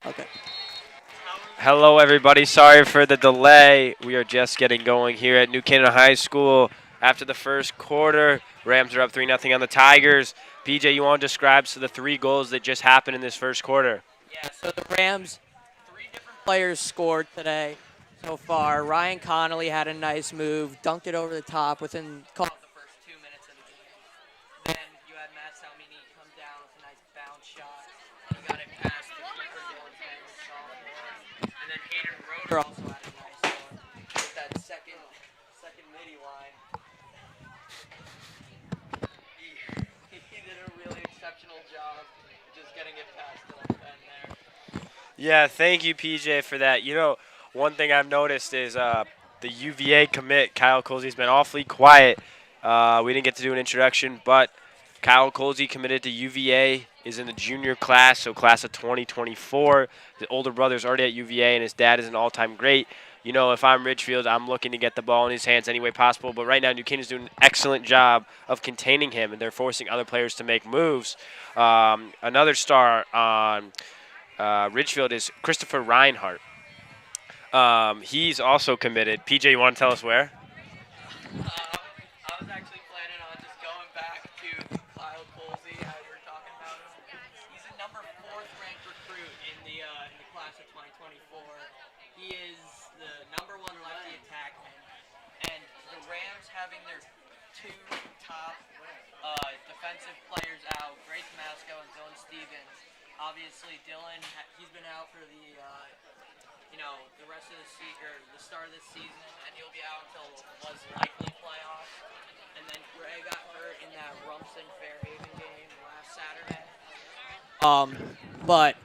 Okay. Hello, everybody. Sorry for the delay. We are just getting going here at New Canaan High School after the first quarter. Rams are up 3-0 on the Tigers. PJ, you want to describe the three goals that just happened in this first quarter? Yeah, so the Rams, three different players scored today so far. Ryan Connolly had a nice move, dunked it over the top within call it the first 2 minutes of the game. Then you had Matt Salmini come down with a nice bounce shot, and he got it past the keeper, Dylan Penn, the sophomore. And then Hayden Roeder also had a nice one with that second midi line. He did a really exceptional job just getting it past Dylan Penn there. Yeah, thank you, PJ, for that. One thing I've noticed is the UVA commit, Kyle Colsey's been awfully quiet. We didn't get to do an introduction, but Kyle Colsey committed to UVA, is in the junior class, so class of 2024. His older brother's already at UVA, and his dad is an all-time great. If I'm Ridgefield, I'm looking to get the ball in his hands any way possible. But right now, New Canaan's doing an excellent job of containing him, and they're forcing other players to make moves. Another star on Ridgefield is Christopher Reinhardt. He's also committed. PJ, you want to tell us where? I was actually planning on just going back to Kyle Colsey, how you were talking about him. He's a number fourth ranked recruit in the class of 2024. He is the number one lefty attackman, and the Rams having their two top defensive players out, Grace Masco and Dylan Stevens. Obviously, Dylan, he's been out for the rest of the season, or the start of the season, and he'll be out until was likely playoffs. And then Gray got hurt in that Rumson Fairhaven game last Saturday. But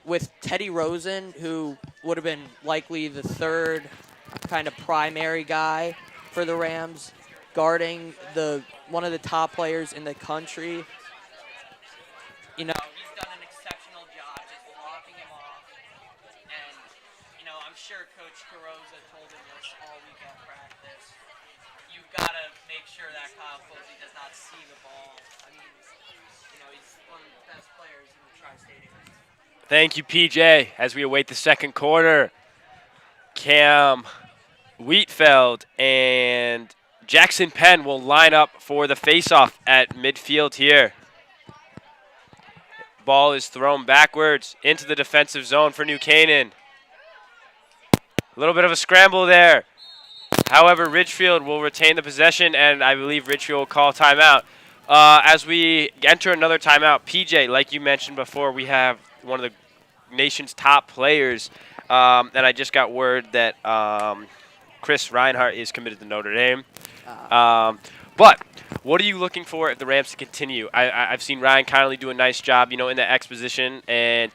with Teddy Rosen, who would have been likely the third kind of primary guy for the Rams, guarding one of the top players in the country, he's done an exceptional job just blocking him off. And, I'm sure Coach Carosa told him this all week at practice. You've got to make sure that Kyle Posey does not see the ball. I mean, he's one of the best players in the tri-state area. Thank you, PJ. As we await the second quarter, Cam Wheatfeld and Jackson Penn will line up for the face-off at midfield here. Ball is thrown backwards into the defensive zone for New Canaan. A little bit of a scramble there. However, Ridgefield will retain the possession, and I believe Ridgefield will call timeout. As we enter another timeout, PJ, like you mentioned before, we have one of the nation's top players, and I just got word that Chris Reinhardt is committed to Notre Dame. But what are you looking for if the Rams to continue? I've seen Ryan Connolly do a nice job, in the X position, and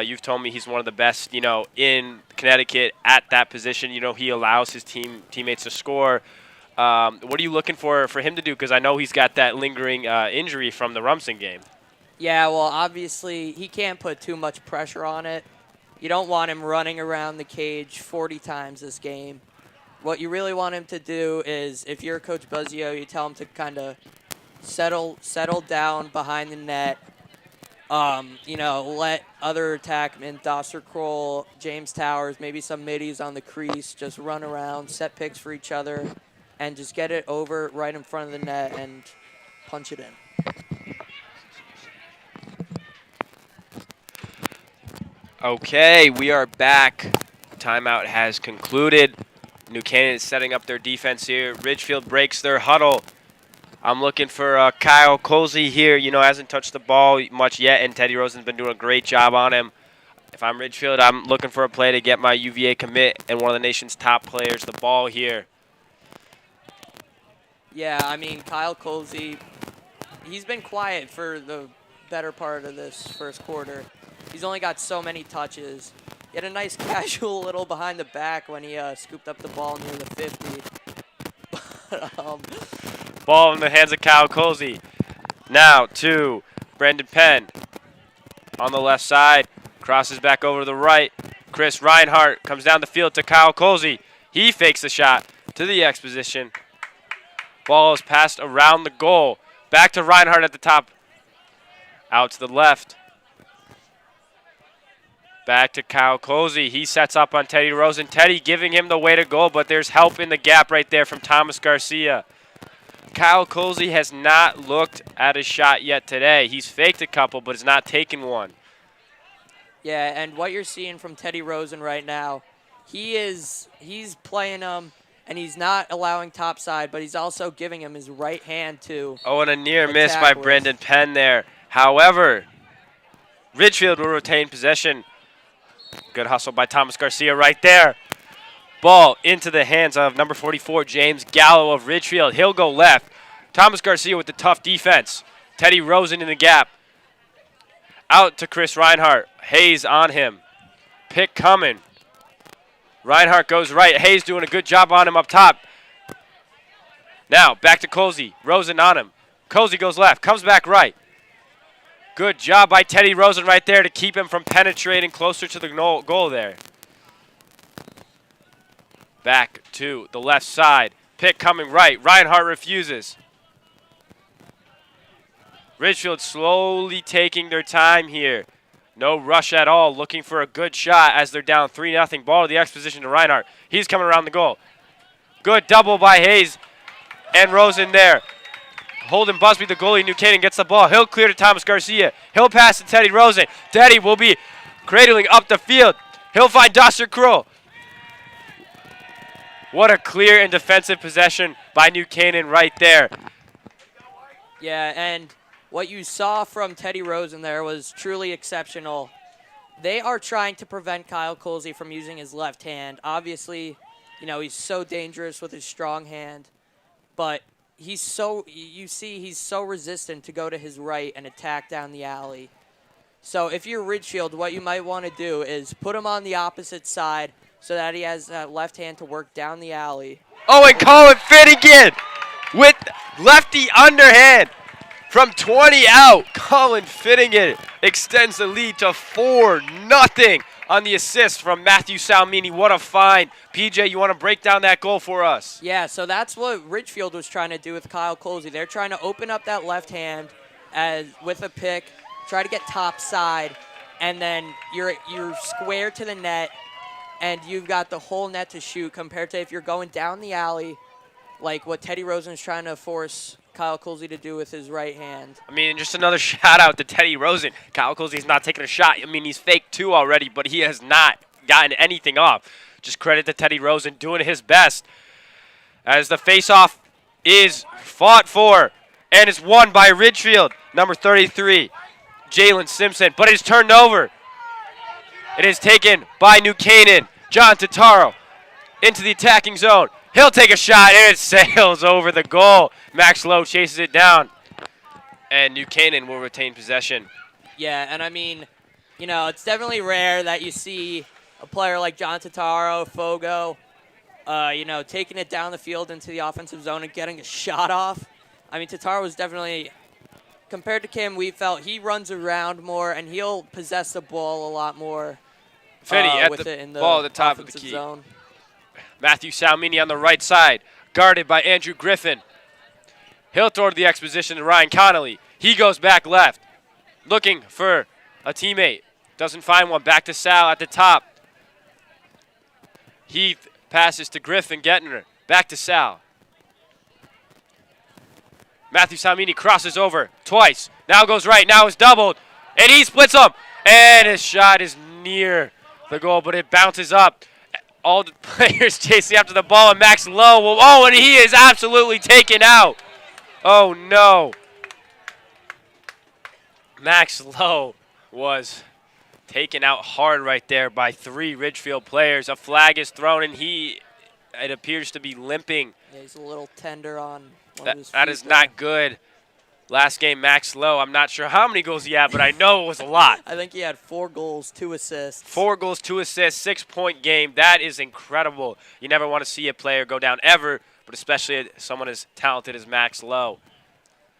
you've told me he's one of the best, in Connecticut at that position. He allows his teammates to score. What are you looking for him to do? Because I know he's got that lingering injury from the Rumson game. Yeah, well, obviously, he can't put too much pressure on it. You don't want him running around the cage 40 times this game. What you really want him to do is, if you're Coach Buzzio, you tell him to kind of settle down behind the net. Let other attackmen, Dosser Kroll, James Towers, maybe some middies on the crease, just run around, set picks for each other, and just get it over right in front of the net and punch it in. Okay, we are back. Timeout has concluded. New Canaan is setting up their defense here. Ridgefield breaks their huddle. I'm looking for Kyle Colsey here. Hasn't touched the ball much yet, and Teddy Rosen's been doing a great job on him. If I'm Ridgefield, I'm looking for a play to get my UVA commit and one of the nation's top players the ball here. Yeah, I mean, Kyle Colsey, he's been quiet for the better part of this first quarter. He's only got so many touches. He had a nice casual little behind the back when he scooped up the ball near the 50. Ball in the hands of Kyle Colsey. Now to Brendan Penn on the left side. Crosses back over to the right. Chris Reinhardt comes down the field to Kyle Colsey. He fakes the shot to the X position. Ball is passed around the goal. Back to Reinhardt at the top. Out to the left. Back to Kyle Colsey. He sets up on Teddy Rosen. Teddy giving him the way to go, but there's help in the gap right there from Thomas Garcia. Kyle Colsey has not looked at a shot yet today. He's faked a couple, but has not taken one. Yeah, and what you're seeing from Teddy Rosen right now, he's playing him, and he's not allowing topside, but he's also giving him his right hand to. Oh, and a near miss by Brendan Penn there. However, Ridgefield will retain possession. Good hustle by Thomas Garcia right there. Ball into the hands of number 44, James Gallo of Ridgefield. He'll go left. Thomas Garcia with the tough defense. Teddy Rosen in the gap. Out to Chris Reinhardt. Hayes on him. Pick coming. Reinhardt goes right. Hayes doing a good job on him up top. Now back to Colsey. Rosen on him. Colsey goes left. Comes back right. Good job by Teddy Rosen right there to keep him from penetrating closer to the goal there. Back to the left side. Pick coming right. Reinhardt refuses. Ridgefield slowly taking their time here. No rush at all. Looking for a good shot as they're down 3-0. Ball to the X position to Reinhardt. He's coming around the goal. Good double by Hayes and Rosen there. Holden Busby, the goalie, New Canaan, gets the ball. He'll clear to Thomas Garcia. He'll pass to Teddy Rosen. Teddy will be cradling up the field. He'll find Dustin Kroll. What a clear and defensive possession by New Canaan right there. Yeah, and what you saw from Teddy Rosen there was truly exceptional. They are trying to prevent Kyle Colsey from using his left hand. Obviously, you know, he's so dangerous with his strong hand, but he's so resistant to go to his right and attack down the alley. So if you're Ridgefield, what you might want to do is put him on the opposite side so that he has that left hand to work down the alley. Oh, and Colin Finnegan with lefty underhand from 20 out. Colin Finnegan extends the lead to 4-0 on the assist from Matthew Salmini. What a find. PJ, you want to break down that goal for us? Yeah, so that's what Ridgefield was trying to do with Kyle Colsey. They're trying to open up that left hand with a pick, try to get top side, and then you're square to the net, and you've got the whole net to shoot compared to if you're going down the alley, like what Teddy Rosen is trying to force Kyle Colsey to do with his right hand. I mean, just another shout out to Teddy Rosen. Kyle Colsey's not taking a shot. I mean, he's faked 2 already, but he has not gotten anything off. Just credit to Teddy Rosen doing his best as the face-off is fought for and is won by Ridgefield, number 33, Jalen Simpson, but it's turned over. It is taken by New Canaan. John Totaro into the attacking zone. He'll take a shot, and it sails over the goal. Max Lowe chases it down, and New Canaan will retain possession. Yeah, and I mean, you know, it's definitely rare that you see a player like John Totaro, Fogo, you know, taking it down the field into the offensive zone and getting a shot off. I mean, Totaro was definitely, compared to Kim, we felt he runs around more, and he'll possess the ball a lot more. Finney at the ball at the top of the key. Zone. Matthew Salmini on the right side, guarded by Andrew Griffin. He'll throw to the X position to Ryan Connolly. He goes back left, looking for a teammate. Doesn't find one. Back to Sal at the top. Heath passes to Griffin, getting her. Back to Sal. Matthew Salmini crosses over twice. Now goes right. Now is doubled. And he splits them. And his shot is near the goal, but it bounces up. All the players chasing after the ball, and Max Lowe will, oh, and he is absolutely taken out. Oh, no. Max Lowe was taken out hard right there by 3 Ridgefield players. A flag is thrown, and it appears to be limping. Yeah, he's a little tender on one of his feet. That is not good. Last game, Max Lowe, I'm not sure how many goals he had, but I know it was a lot. I think he had 4 goals, 2 assists. 4 goals, 2 assists, 6-point game. That is incredible. You never want to see a player go down ever, but especially someone as talented as Max Lowe.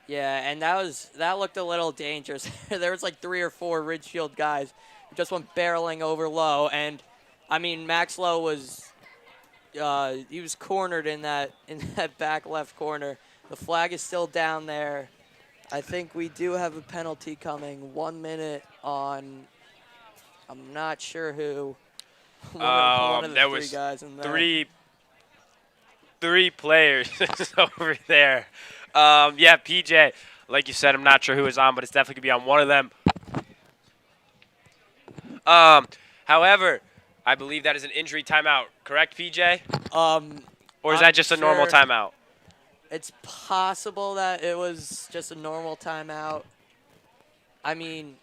Yeah, and that looked a little dangerous. There was like 3 or 4 Ridgefield guys who just went barreling over Lowe, and I mean Max Lowe was he was cornered in that back left corner. The flag is still down there. I think we do have a penalty coming. 1 minute on I'm not sure who. One of the there three was guys in there. three players over there. Yeah, PJ, like you said, I'm not sure who is on, but it's definitely going to be on one of them. However, I believe that is an injury timeout, correct, PJ? Or is that just a normal timeout? It's possible that it was just a normal timeout. I mean,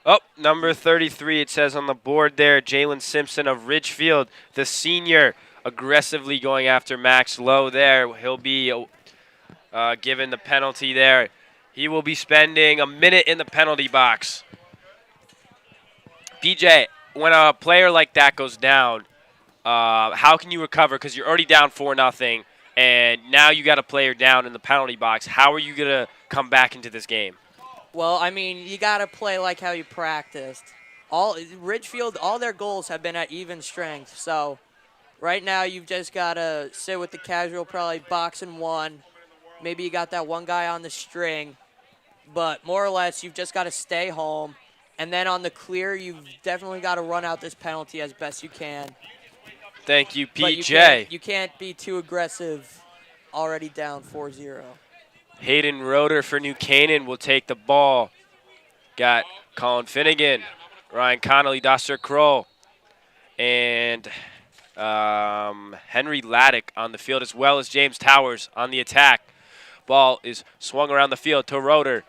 oh, number 33, it says on the board there, Jalen Simpson of Ridgefield, the senior, aggressively going after Max Lowe there. He'll be given the penalty there. He will be spending a minute in the penalty box. PJ, when a player like that goes down, how can you recover? Because you're already down 4-0, and now you got a player down in the penalty box. How are you going to come back into this game? well, I mean, you got to play like how you practiced. Ridgefield, all their goals have been at even strength. So right now you've just got to sit with the casual, probably boxing one. Maybe you got that one guy on the string. But more or less, you've just got to stay home. And then on the clear, you've definitely got to run out this penalty as best you can. Thank you, PJ. But you can't be too aggressive already down 4-0. Hayden Roeder for New Canaan will take the ball. Got Colin Finnegan, Ryan Connolly, Doster Kroll, and Henry Laddick on the field, as well as James Towers on the attack. Ball is swung around the field to Roeder,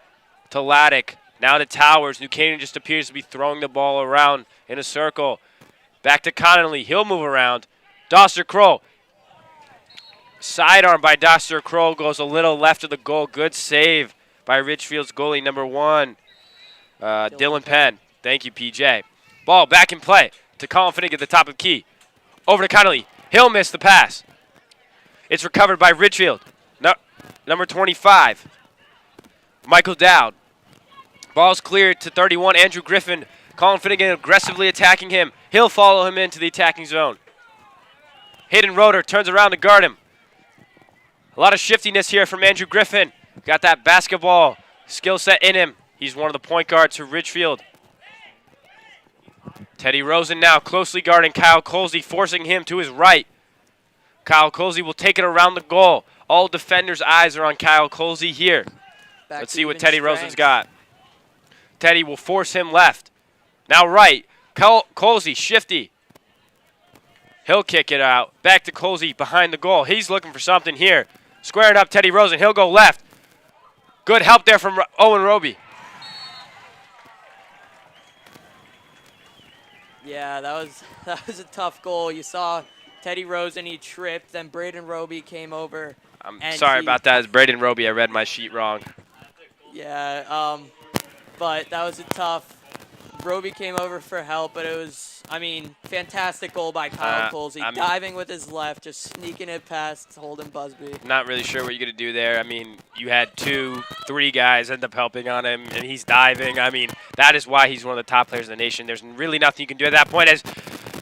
to Laddick, now to Towers. New Canaan just appears to be throwing the ball around in a circle. Back to Connolly. He'll move around. Doster Kroll. Sidearm by Doster Kroll goes a little left of the goal. Good save by Ridgefield's goalie, number 1, Dylan Penn. Thank you, PJ. Ball back in play to Colin Finnegan at the top of the key. Over to Connolly. He'll miss the pass. It's recovered by Ridgefield. No, number 25, Michael Dowd. Ball's cleared to 31, Andrew Griffin. Colin Finnegan aggressively attacking him. He'll follow him into the attacking zone. Hayden Roeder turns around to guard him. A lot of shiftiness here from Andrew Griffin. Got that basketball skill set in him. He's one of the point guards for Ridgefield. Teddy Rosen now closely guarding Kyle Colsey, forcing him to his right. Kyle Colsey will take it around the goal. All defenders' eyes are on Kyle Colsey here. Let's see what Teddy Rosen's got. Teddy will force him left. Now right. Colsey, shifty. He'll kick it out. Back to Colsey behind the goal. He's looking for something here. Squaring up Teddy Rosen. He'll go left. Good help there from Owen Roby. Yeah, that was a tough goal. You saw Teddy Rosen, he tripped. Then Braden Roby came over. I'm sorry about that. It's Braden Roby. I read my sheet wrong. Yeah, but that was a tough. Roby came over for help, but it was, I mean, fantastic goal by Kyle Colsey. Diving with his left, just sneaking it past Holden Busby. Not really sure what you're going to do there. I mean, you had 2-3 guys end up helping on him, and he's diving. I mean, that is why he's one of the top players in the nation. There's really nothing you can do at that point as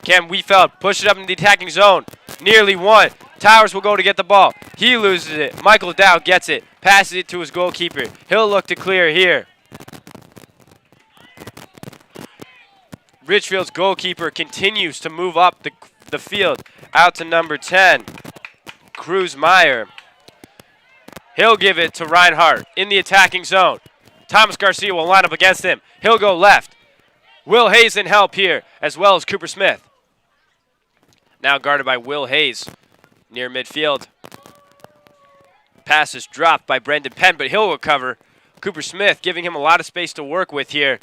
Cam Wiefeld pushes it up in the attacking zone. Nearly won. Towers will go to get the ball. He loses it. Michael Dow gets it. Passes it to his goalkeeper. He'll look to clear here. Ridgefield's goalkeeper continues to move up the field out to number 10, Cruz Meyer. He'll give it to Reinhardt in the attacking zone. Thomas Garcia will line up against him. He'll go left. Will Hayes in help here, as well as Cooper Smith. Now guarded by Will Hayes near midfield. Pass is dropped by Brendan Penn, but he'll recover. Cooper Smith giving him a lot of space to work with here.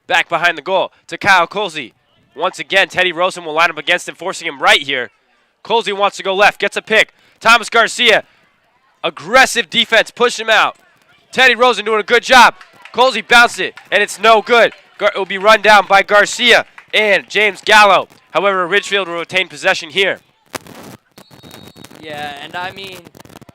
Back behind the goal to Kyle Colsey. Once again, Teddy Rosen will line up against him, forcing him right here. Colsey wants to go left, gets a pick. Thomas Garcia, aggressive defense, push him out. Teddy Rosen doing a good job. Colsey bounced it, and it's no good. It will be run down by Garcia and James Gallo. However, Ridgefield will retain possession here. Yeah, and I mean,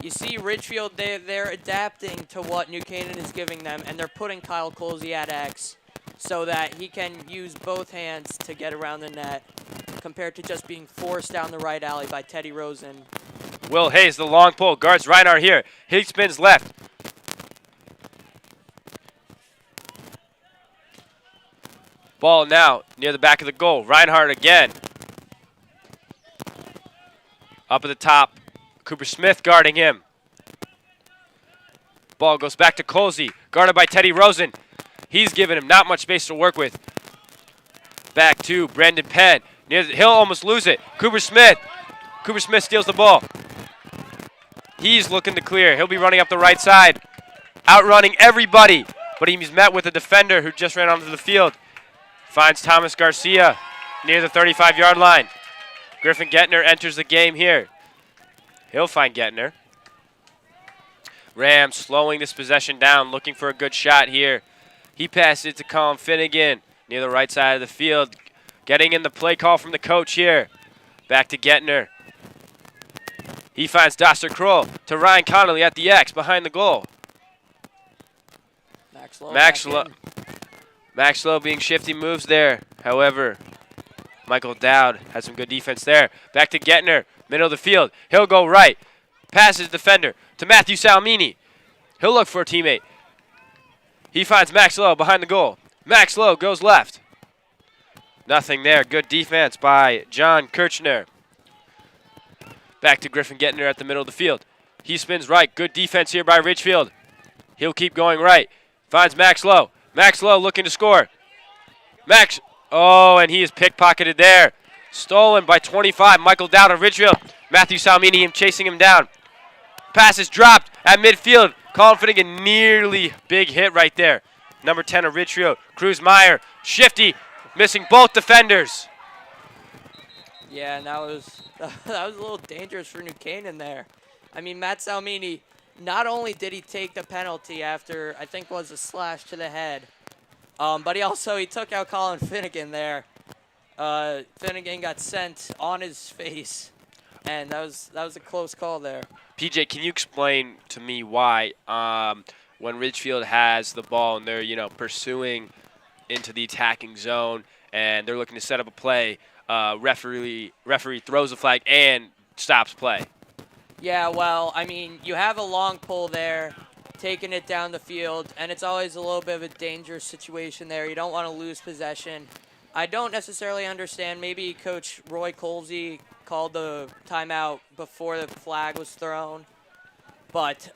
you see Ridgefield, they're adapting to what New Canaan is giving them, and they're putting Kyle Colsey at X, so that he can use both hands to get around the net compared to just being forced down the right alley by Teddy Rosen. Will Hayes, the long pole, guards Reinhardt here. He spins left. Ball now near the back of the goal. Reinhardt again. Up at the top. Cooper Smith guarding him. Ball goes back to Colsey, guarded by Teddy Rosen. He's given him not much space to work with. Back to Brendan Penn. He'll almost lose it. Cooper Smith. Cooper Smith steals the ball. He's looking to clear. He'll be running up the right side. Outrunning everybody. But he's met with a defender who just ran onto the field. Finds Thomas Garcia near the 35-yard line. Griffin Gettner enters the game here. He'll find Gettner. Rams slowing this possession down, looking for a good shot here. He passes it to Colin Finnegan near the right side of the field. Getting in the play call from the coach here. Back to Gettner. He finds Doster Kroll to Ryan Connolly at the X behind the goal. Max Lowe being shifty moves there. However, Michael Dowd has some good defense there. Back to Gettner, middle of the field. He'll go right. Passes defender to Matthew Salmini. He'll look for a teammate. He finds Max Lowe behind the goal. Max Lowe goes left. Nothing there. Good defense by John Kirchner. Back to Griffin Gettner at the middle of the field. He spins right. Good defense here by Ridgefield. He'll keep going right. Finds Max Lowe. Max Lowe looking to score. Max. Oh, and he is pickpocketed there. Stolen by 25. Michael Dowd of Ridgefield. Matthew Salmini chasing him down. Pass is dropped at midfield. Colin Finnegan nearly big hit right there. Number 10 of Ridgefield. Cruz Meyer. Shifty. Missing both defenders. Yeah, and that was a little dangerous for New Canaan there. I mean, Matt Salmini, not only did he take the penalty after, I think was a slash to the head, but he took out Colin Finnegan there. Finnegan got sent on his face, and that was a close call there. PJ, can you explain to me why when Ridgefield has the ball and they're, pursuing into the attacking zone and they're looking to set up a play, referee throws a flag and stops play? Yeah, well, I mean, you have a long pull there, taking it down the field, and it's always a little bit of a dangerous situation there. You don't want to lose possession. I don't necessarily understand. Maybe Coach Roy Colsey called the timeout before the flag was thrown. But,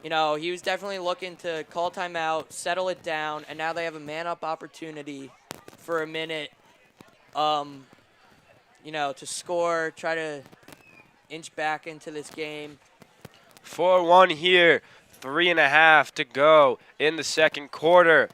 he was definitely looking to call timeout, settle it down, and now they have a man-up opportunity for a minute, to score, try to inch back into this game. 4-1 here, 3.5 to go in the second quarter.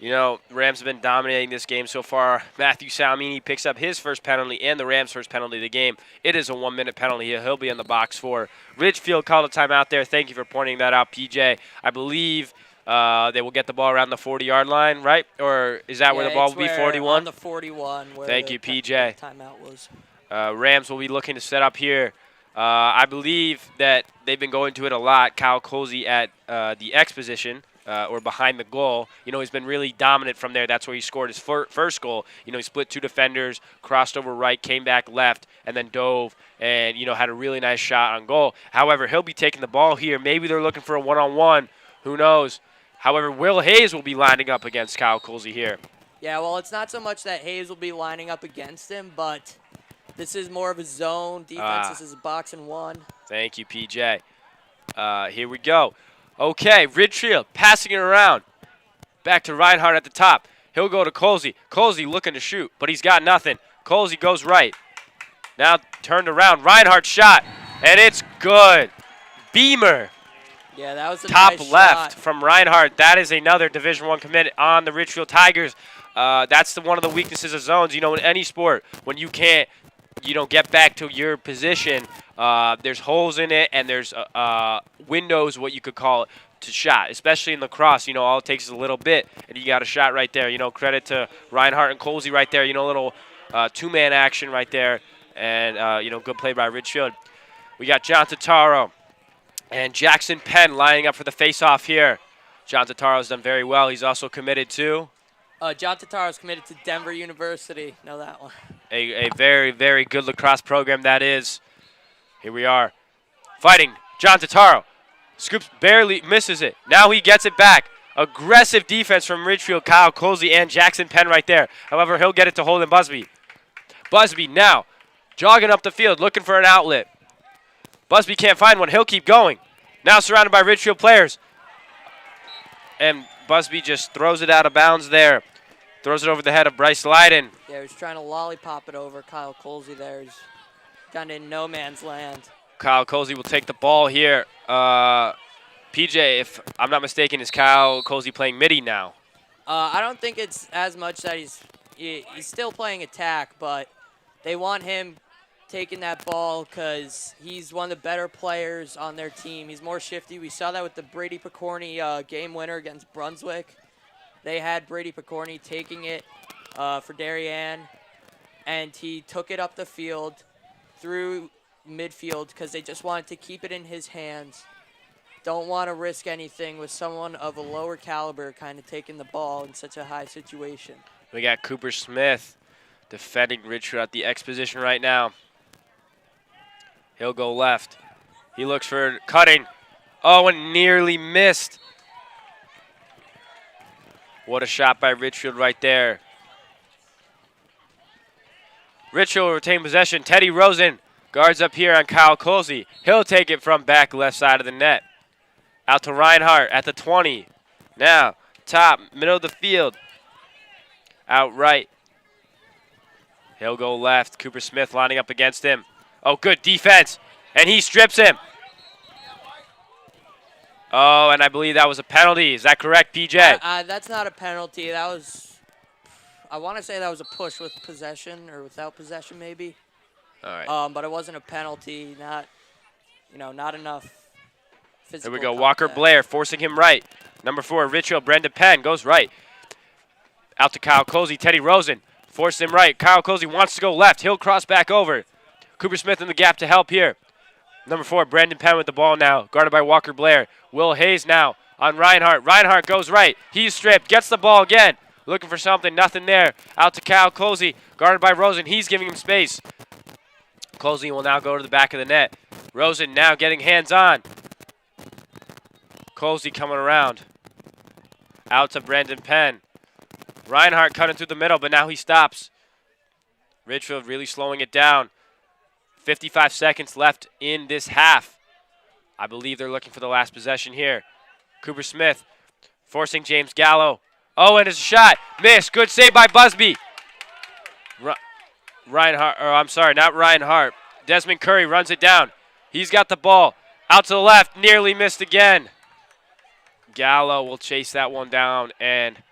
Rams have been dominating this game so far. Matthew Salmini picks up his first penalty and the Rams' first penalty of the game. It is a 1-minute penalty. He'll be in the box for Ridgefield. Called a timeout there. Thank you for pointing that out, PJ. I believe they will get the ball around the 40-yard line, right? Or is that where the ball will be, 41? On the 41. Thank you, PJ. Timeout was. Rams will be looking to set up here. I believe that they've been going to it a lot. Kyle Colsey at the X position. Or behind the goal. He's been really dominant from there. That's where he scored his first goal. He split two defenders, crossed over right, came back left, and then dove and, had a really nice shot on goal. However, he'll be taking the ball here. Maybe they're looking for a one-on-one. Who knows? However, Will Hayes will be lining up against Kyle Colsey here. Yeah, well, it's not so much that Hayes will be lining up against him, but this is more of a zone defense. This is a box and one. Thank you, PJ. Here we go. Okay, Ridgefield passing it around. Back to Reinhardt at the top. He'll go to Colsey. Colsey looking to shoot, but he's got nothing. Colsey goes right. Now turned around. Reinhardt shot, and it's good. Beamer. Yeah, that was a top nice left shot from Reinhardt. That is another Division I commit on the Ridgefield Tigers. That's one of the weaknesses of zones. In any sport, when you can't, get back to your position, there's holes in it and there's windows, what you could call it, to shot, especially in lacrosse. All it takes is a little bit, and you got a shot right there. Credit to Reinhardt and Colsey right there. A little two-man action right there, and, good play by Ridgefield. We got John Totaro and Jackson Penn lining up for the face-off here. John Totaro's done very well. He's also committed to? John Tataro's committed to Denver University. Know that one. A very, very good lacrosse program that is. Here we are. Fighting John Totaro. Scoops barely misses it. Now he gets it back. Aggressive defense from Ridgefield, Kyle Colsey, and Jackson Penn right there. However, he'll get it to Holden Busby. Busby now jogging up the field, looking for an outlet. Busby can't find one. He'll keep going. Now surrounded by Ridgefield players. And Busby just throws it out of bounds there. Throws it over the head of Bryce Leiden. Yeah, he's trying to lollipop it over Kyle Colsey there. He's kind of in no man's land. Kyle Colsey will take the ball here. PJ, if I'm not mistaken, is Kyle Colsey playing midi now? I don't think it's as much that he's still playing attack, but they want him taking that ball because he's one of the better players on their team. He's more shifty. We saw that with the Brady Picorni game winner against Brunswick. They had Brady Picorni taking it for Darien, and he took it up the field through midfield because they just wanted to keep it in his hands. Don't want to risk anything with someone of a lower caliber kind of taking the ball in such a high situation. We got Cooper Smith defending Ridgefield at the X position right now. He'll go left. He looks for cutting. Oh, and nearly missed. What a shot by Ridgefield right there. Ridgefield will retain possession. Teddy Rosen guards up here on Kyle Colsey. He'll take it from back left side of the net. Out to Reinhardt at the 20. Now, top, middle of the field. Out right. He'll go left. Cooper Smith lining up against him. Oh, good defense. And he strips him. Oh, and I believe that was a penalty. Is that correct, PJ? That's not a penalty. That was, I want to say that was a push with possession or without possession maybe. All right. But it wasn't a penalty. Not enough physical. Here we go. Walker Blair forcing him right. Number 4, Ridgefield, Brendan Penn goes right. Out to Kyle Colsey. Teddy Rosen forced him right. Kyle Colsey wants to go left. He'll cross back over. Cooper Smith in the gap to help here. Number 4, Brendan Penn with the ball now, guarded by Walker Blair. Will Hayes now on Reinhardt. Reinhardt goes right. He's stripped. Gets the ball again. Looking for something. Nothing there. Out to Kyle Colsey, guarded by Rosen. He's giving him space. Colsey will now go to the back of the net. Rosen now getting hands on. Colsey coming around. Out to Brendan Penn. Reinhardt cutting through the middle, but now he stops. Ridgefield really slowing it down. 55 seconds left in this half. I believe they're looking for the last possession here. Cooper Smith forcing James Gallo. Oh, and it's a shot. Missed. Good save by Busby. Not Reinhardt. Desmond Curry runs it down. He's got the ball. Out to the left. Nearly missed again. Gallo will chase that one down, and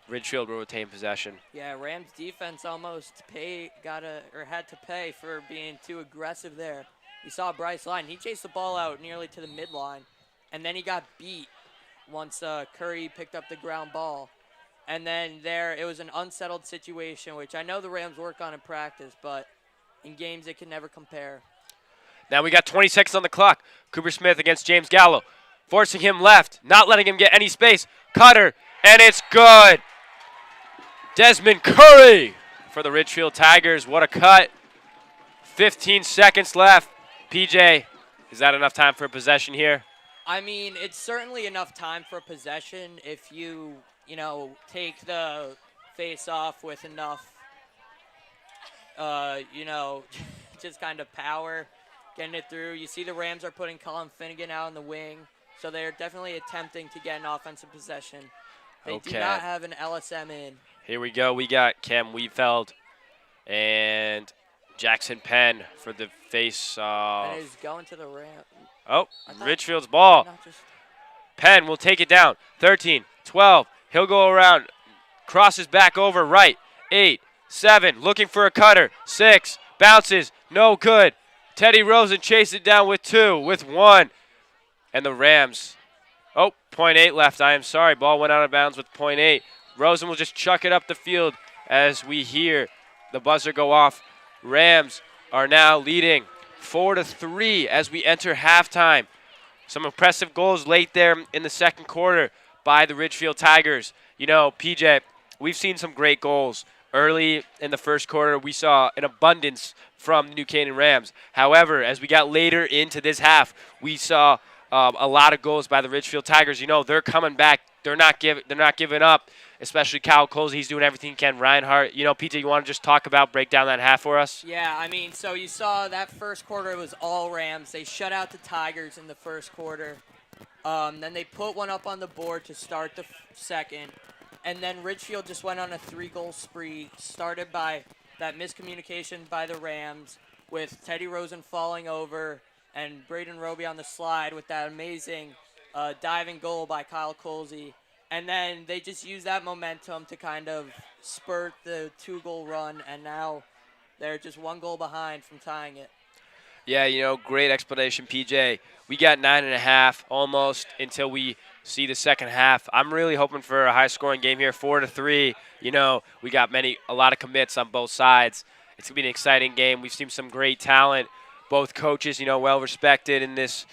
Ridgefield will retain possession. Yeah, Rams defense almost had to pay for being too aggressive there. You saw Bryce Leiden. He chased the ball out nearly to the midline, and then he got beat once Curry picked up the ground ball. And then it was an unsettled situation, which I know the Rams work on in practice, but in games it can never compare. Now we got 20 seconds on the clock. Cooper Smith against James Gallo, forcing him left, not letting him get any space. Cutter, and it's good. Desmond Curry for the Ridgefield Tigers. What a cut. 15 seconds left. PJ, is that enough time for a possession here? I mean, it's certainly enough time for a possession if you take the face off with enough, just kind of power, getting it through. You see the Rams are putting Colin Finnegan out on the wing, so they're definitely attempting to get an offensive possession. They do not have an LSM in. Here we go. We got Cam Weefeld and Jackson Penn for the face-off. And he's going to the ramp. Oh, Ridgefield's ball. Penn will take it down. 13, 12. He'll go around. Crosses back over right. 8, 7. Looking for a cutter. 6. Bounces. No good. Teddy Rosen chased it down with 2, with 1. And the Rams. Oh, 0.8 left. I am sorry. Ball went out of bounds with 0.8. Rosen will just chuck it up the field as we hear the buzzer go off. Rams are now leading 4-3 as we enter halftime. Some impressive goals late there in the second quarter by the Ridgefield Tigers. You know, PJ, we've seen some great goals. Early in the first quarter, we saw an abundance from the New Canaan Rams. However, as we got later into this half, we saw a lot of goals by the Ridgefield Tigers. You know, they're coming back. they're not giving up, especially Kyle Coles. He's doing everything he can. Reinhardt, PJ, you want to just break down that half for us? Yeah, I mean, so you saw that first quarter, it was all Rams. They shut out the Tigers in the first quarter. Then they put one up on the board to start the second. And then Ridgefield just went on a 3-goal spree, started by that miscommunication by the Rams with Teddy Rosen falling over and Braden Roby on the slide with that amazing diving goal by Kyle Colsey. And then they just used that momentum to kind of spurt the 2-goal run, and now they're just 1 goal behind from tying it. Yeah, great explanation, PJ. We got 9.5 almost until we see the second half. I'm really hoping for a high-scoring game here, 4-3. We got a lot of commits on both sides. It's gonna be an exciting game. We've seen some great talent. Both coaches, well respected in this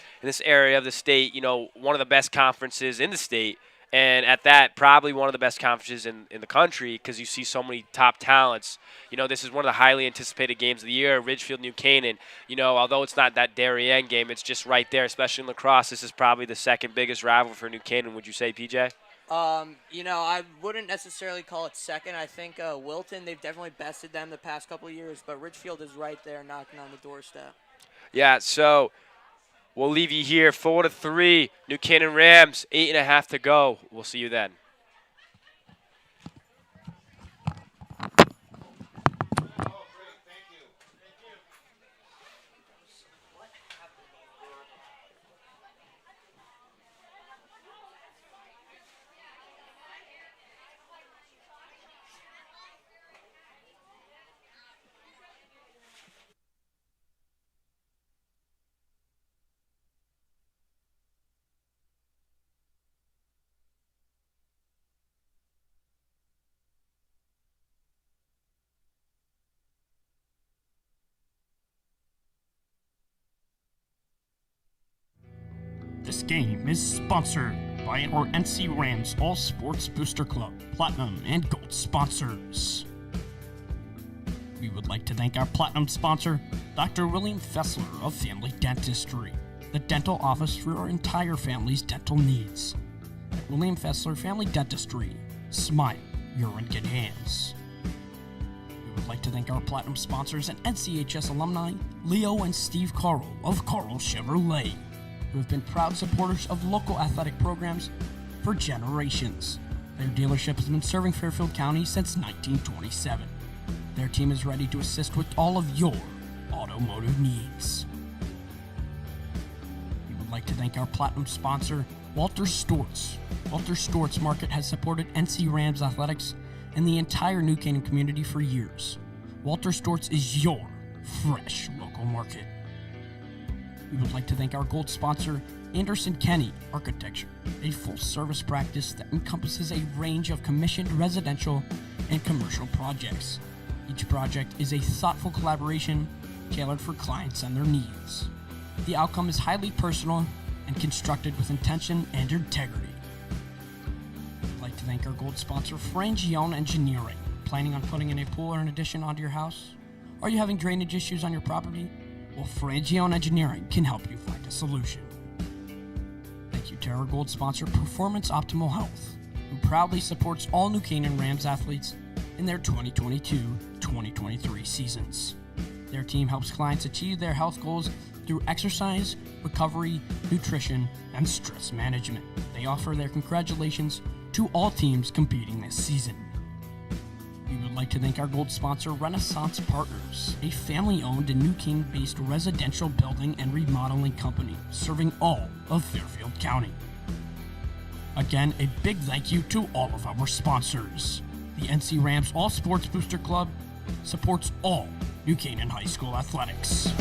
area of the state. One of the best conferences in the state. And at that, probably one of the best conferences in the country because you see so many top talents. This is one of the highly anticipated games of the year, Ridgefield, New Canaan. Although it's not that Darien game, it's just right there, especially in lacrosse. This is probably the second biggest rival for New Canaan, would you say, PJ? I wouldn't necessarily call it second. I think Wilton, they've definitely bested them the past couple of years, but Ridgefield is right there knocking on the doorstep. Yeah, so we'll leave you here, 4-3. New Canaan Rams, 8.5 to go. We'll see you then. This game is sponsored by our NC Rams All Sports Booster Club, Platinum and Gold sponsors. We would like to thank our Platinum sponsor, Dr. William Fessler of Family Dentistry, the dental office for our entire family's dental needs. At William Fessler Family Dentistry, smile, you're in good hands. We would like to thank our Platinum sponsors and NCHS alumni, Leo and Steve Carl of Carl Chevrolet, who have been proud supporters of local athletic programs for generations. Their dealership has been serving Fairfield County since 1927. Their team is ready to assist with all of your automotive needs. We would like to thank our Platinum sponsor, Walter Storts. Walter Storts Market has supported NC Rams athletics and the entire New Canaan community for years. Walter Storts is your fresh local market. We would like to thank our gold sponsor, Anderson Kenny Architecture, a full-service practice that encompasses a range of commissioned residential and commercial projects. Each project is a thoughtful collaboration tailored for clients and their needs. The outcome is highly personal and constructed with intention and integrity. We'd like to thank our gold sponsor, Frangione Engineering. Planning on putting in a pool or an addition onto your house? Are you having drainage issues on your property? Well, Frangione Engineering can help you find a solution. Thank you to our gold sponsor, Performance Optimal Health, who proudly supports all New Canaan Rams athletes in their 2022-2023 seasons. Their team helps clients achieve their health goals through exercise, recovery, nutrition, and stress management. They offer their congratulations to all teams competing this season. We would like to thank our gold sponsor, Renaissance Partners, a family-owned and New Canaan-based residential building and remodeling company serving all of Fairfield County. Again, a big thank you to all of our sponsors. The NC Rams All Sports Booster Club supports all New Canaan High School athletics.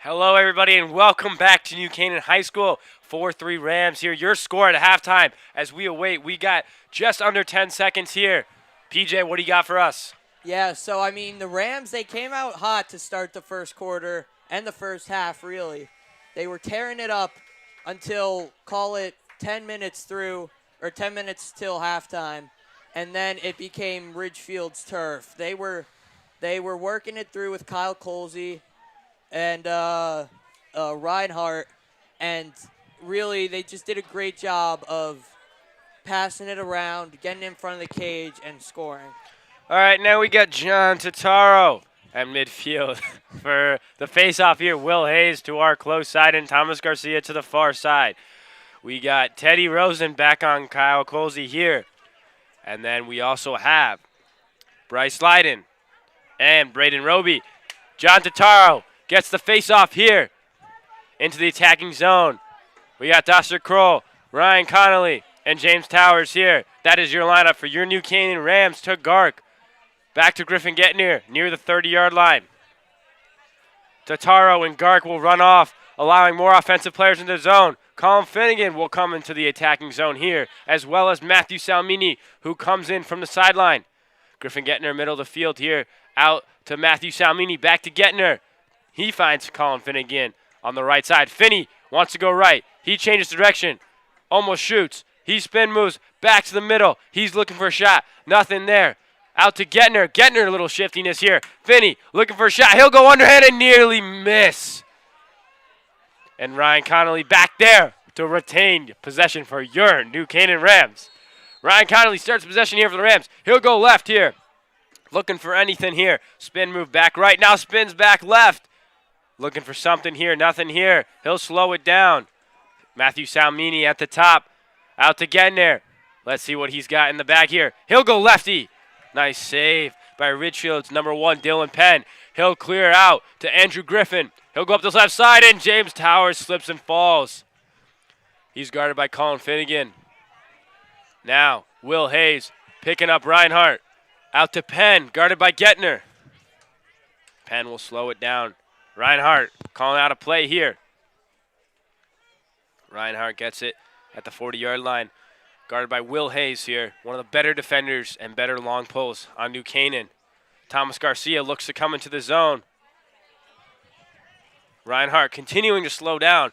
Hello, everybody, and welcome back to New Canaan High School. 4-3 Rams here. Your score at halftime as we await. We got just under 10 seconds here. PJ, what do you got for us? Yeah, so I mean, the Rams, they came out hot to start the first quarter and the first half, really. They were tearing it up until, call it 10 minutes through, or 10 minutes till halftime, and then it became Ridgefield's turf. They were working it through with Kyle Colsey and Reinhardt, and really they just did a great job of passing it around, getting in front of the cage, and scoring. All right, now we got John Totaro at midfield for the face-off here. Will Hayes to our close side and Thomas Garcia to the far side. We got Teddy Rosen back on Kyle Colsey here. And then we also have Bryce Leiden and Braden Roby. John Totaro gets the face-off here into the attacking zone. We got Dustin Kroll, Ryan Connolly, and James Towers here. That is your lineup for your New Canaan Rams to Gark. Back to Griffin Getner near the 30-yard line. Totaro and Gark will run off, allowing more offensive players in the zone. Colin Finnegan will come into the attacking zone here, as well as Matthew Salmini, who comes in from the sideline. Griffin Getner middle of the field here, out to Matthew Salmini, back to Getner. He finds Colin Finnegan on the right side. Finney wants to go right. He changes direction, almost shoots. He spin moves back to the middle. He's looking for a shot. Nothing there. Out to Getner. Getner, a little shiftiness here. Finney looking for a shot. He'll go underhand and nearly miss. And Ryan Connolly back there to retain possession for your New Canaan Rams. Ryan Connolly starts possession here for the Rams. He'll go left here. Looking for anything here. Spin move back right. Now spins back left. Looking for something here. Nothing here. He'll slow it down. Matthew Salmini at the top. Out to Getner. Let's see what he's got in the bag here. He'll go lefty. Nice save by Ridgefield's number 1, Dylan Penn. He'll clear out to Andrew Griffin. He'll go up this left side, and James Towers slips and falls. He's guarded by Colin Finnegan. Now, Will Hayes picking up Reinhardt. Out to Penn, guarded by Getner. Penn will slow it down. Reinhardt calling out a play here. Reinhardt gets it at the 40-yard line. Guarded by Will Hayes here, one of the better defenders and better long pulls on New Canaan. Thomas Garcia looks to come into the zone. Reinhardt continuing to slow down.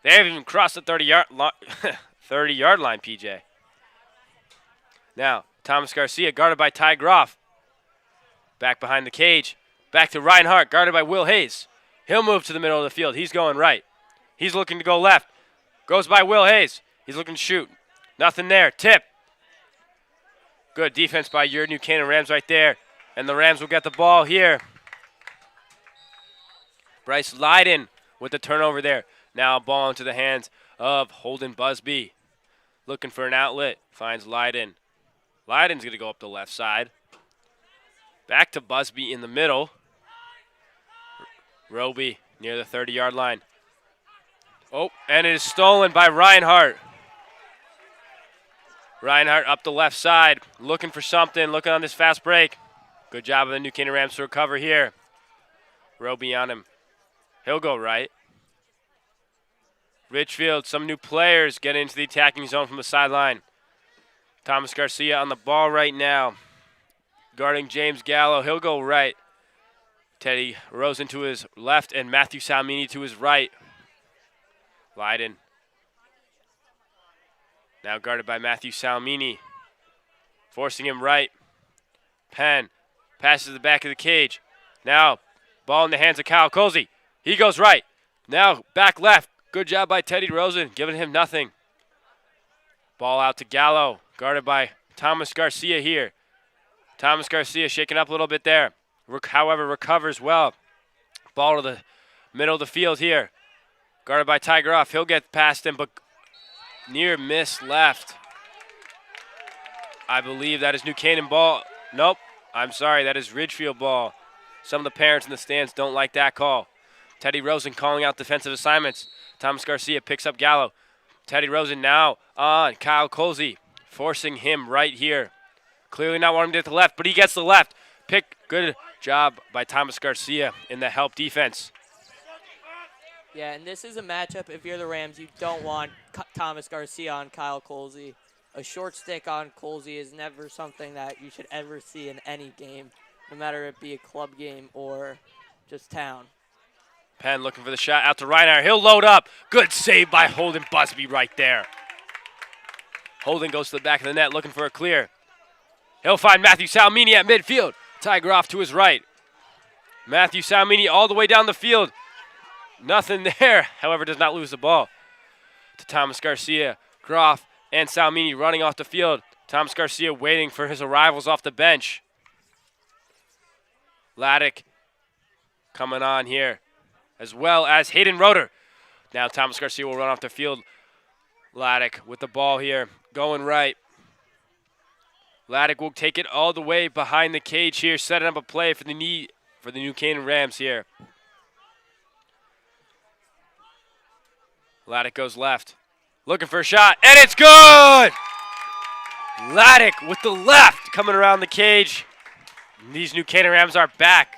They haven't even crossed the 30-yard line, PJ. Now, Thomas Garcia guarded by Ty Groff. Back behind the cage. Back to Reinhardt, guarded by Will Hayes. He'll move to the middle of the field. He's going right. He's looking to go left. Goes by Will Hayes. He's looking to shoot. Nothing there. Tip. Good defense by your New Canaan Rams right there. And the Rams will get the ball here. Bryce Leiden with the turnover there. Now ball into the hands of Holden Busby. Looking for an outlet. Finds Leiden. Leiden's going to go up the left side. Back to Busby in the middle. Roby near the 30-yard line. Oh, and it is stolen by Reinhardt. Reinhardt up the left side, looking for something, looking on this fast break. Good job of the New Canaan Rams to recover here. Roby on him. He'll go right. Ridgefield, some new players get into the attacking zone from the sideline. Thomas Garcia on the ball right now. Guarding James Gallo. He'll go right. Teddy Rosen to his left and Matthew Salmini to his right. Leiden. Now guarded by Matthew Salmini. Forcing him right. Penn passes the back of the cage. Now ball in the hands of Kyle Colsey. He goes right. Now back left. Good job by Teddy Rosen, giving him nothing. Ball out to Gallo, guarded by Thomas Garcia here. Thomas Garcia shaking up a little bit there. However, recovers well. Ball to the middle of the field here. Guarded by Ty Groff. He'll get past him, but near miss left. I believe that is New Canaan ball. Nope, I'm sorry, that is Ridgefield ball. Some of the parents in the stands don't like that call. Teddy Rosen calling out defensive assignments. Thomas Garcia picks up Gallo. Teddy Rosen now on Kyle Colsey, forcing him right here. Clearly not wanting to get the left, but he gets the left. Good job by Thomas Garcia in the help defense. Yeah, and this is a matchup, if you're the Rams, you don't want Thomas Garcia on Kyle Colsey. A short stick on Colsey is never something that you should ever see in any game, no matter if it be a club game or just town. Penn looking for the shot out to Reinhardt. He'll load up. Good save by Holden Busby right there. Holden goes to the back of the net looking for a clear. He'll find Matthew Salmini at midfield. Ty Groff to his right. Matthew Salmini all the way down the field. Nothing there, however, does not lose the ball. To Thomas Garcia, Groff, and Salmini running off the field. Thomas Garcia waiting for his arrivals off the bench. Laddick coming on here, as well as Hayden Roeder. Now Thomas Garcia will run off the field. Laddick with the ball here, going right. Laddick will take it all the way behind the cage here, setting up a play for the New Canaan Rams here. Laddick goes left, looking for a shot, and it's good! Laddick with the left coming around the cage. These New Canaan Rams are back.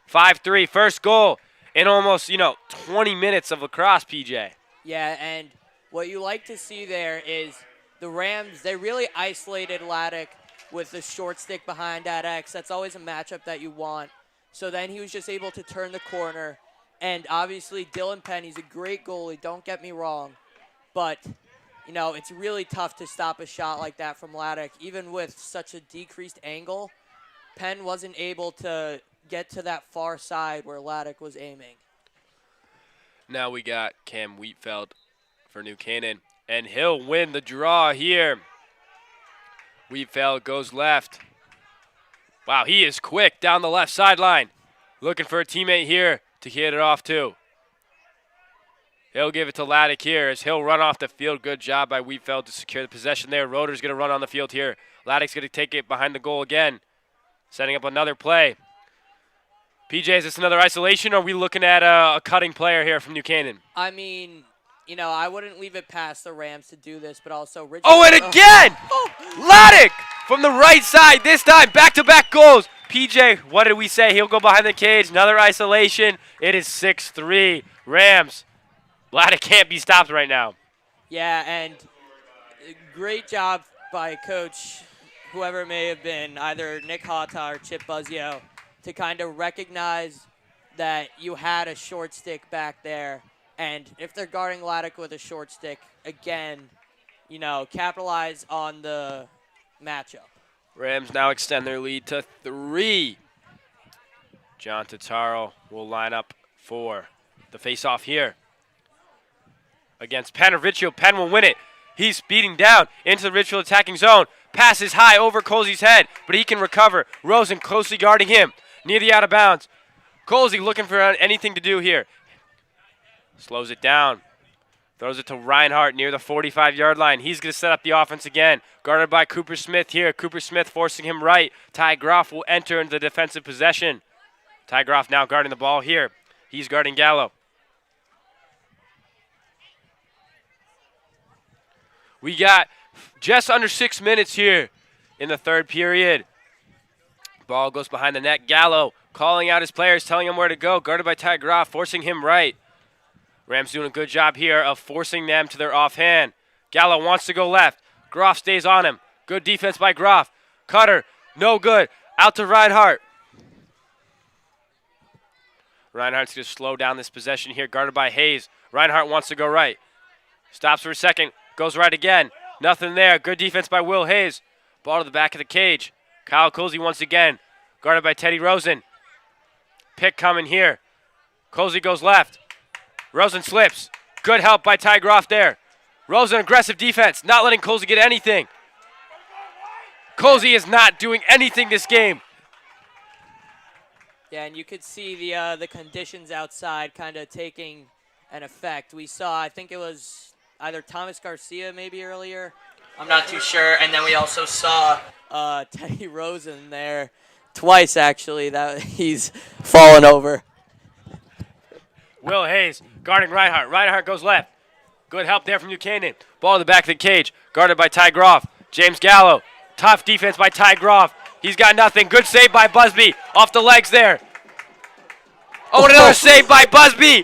5-3, first goal in almost, 20 minutes of lacrosse, PJ. Yeah, and what you like to see there is the Rams, they really isolated Laddick with the short stick behind that X. That's always a matchup that you want. So then he was just able to turn the corner. And obviously, Dylan Penn, he's a great goalie, don't get me wrong. But, it's really tough to stop a shot like that from Laddick. Even with such a decreased angle, Penn wasn't able to get to that far side where Laddick was aiming. Now we got Cam Wheatfeld for New Canaan, and he'll win the draw here. Wheatfeld goes left. Wow, he is quick down the left sideline. Looking for a teammate here to hit it off to. He'll give it to Laddick here as he'll run off the field. Good job by Wheatfeld to secure the possession there. Roeder's going to run on the field here. Laddick's going to take it behind the goal again, setting up another play. PJ, is this another isolation, or are we looking at a cutting player here from New Canaan? I mean, I wouldn't leave it past the Rams to do this, but also Ridgefield. Oh, and again! Laddick from the right side this time. Back-to-back goals. PJ, what did we say? He'll go behind the cage. Another isolation. It is 6-3. Rams. Laddick can't be stopped right now. Yeah, and great job by Coach, whoever it may have been, either Nick Hata or Chip Buzzio, to kind of recognize that you had a short stick back there. And if they're guarding Laddick with a short stick, again, capitalize on the matchup. Rams now extend their lead to 3. John Tataro will line up for the face-off here against Penn of Ridgefield. Penn will win it. He's speeding down into the Ridgefield attacking zone. Passes high over Colsey's head, but he can recover. Rosen closely guarding him near the out of bounds. Colsey looking for anything to do here. Slows it down. Throws it to Reinhardt near the 45-yard line. He's going to set up the offense again. Guarded by Cooper Smith here. Cooper Smith forcing him right. Ty Groff will enter into the defensive possession. Ty Groff now guarding the ball here. He's guarding Gallo. We got just under 6 minutes here in the third period. Ball goes behind the net. Gallo calling out his players, telling him where to go. Guarded by Ty Groff, forcing him right. Rams doing a good job here of forcing them to their offhand. Gallo wants to go left. Groff stays on him. Good defense by Groff. Cutter, no good. Out to Reinhardt. Reinhardt's going to slow down this possession here, guarded by Hayes. Reinhardt wants to go right. Stops for a second. Goes right again. Nothing there. Good defense by Will Hayes. Ball to the back of the cage. Kyle Colsey once again, guarded by Teddy Rosen. Pick coming here. Colsey goes left. Rosen slips. Good help by Ty Groff there. Rosen aggressive defense, not letting Colsey get anything. Colsey is not doing anything this game. Yeah, and you could see the conditions outside kind of taking an effect. We saw, I think it was either Thomas Garcia maybe earlier. I'm not too sure. And then we also saw Teddy Rosen there twice, actually, that he's fallen over. Will Hayes guarding Reinhardt. Reinhardt goes left. Good help there from New Canaan. Ball to the back of the cage. Guarded by Ty Groff. James Gallo. Tough defense by Ty Groff. He's got nothing. Good save by Busby. Off the legs there. Oh, and another save by Busby.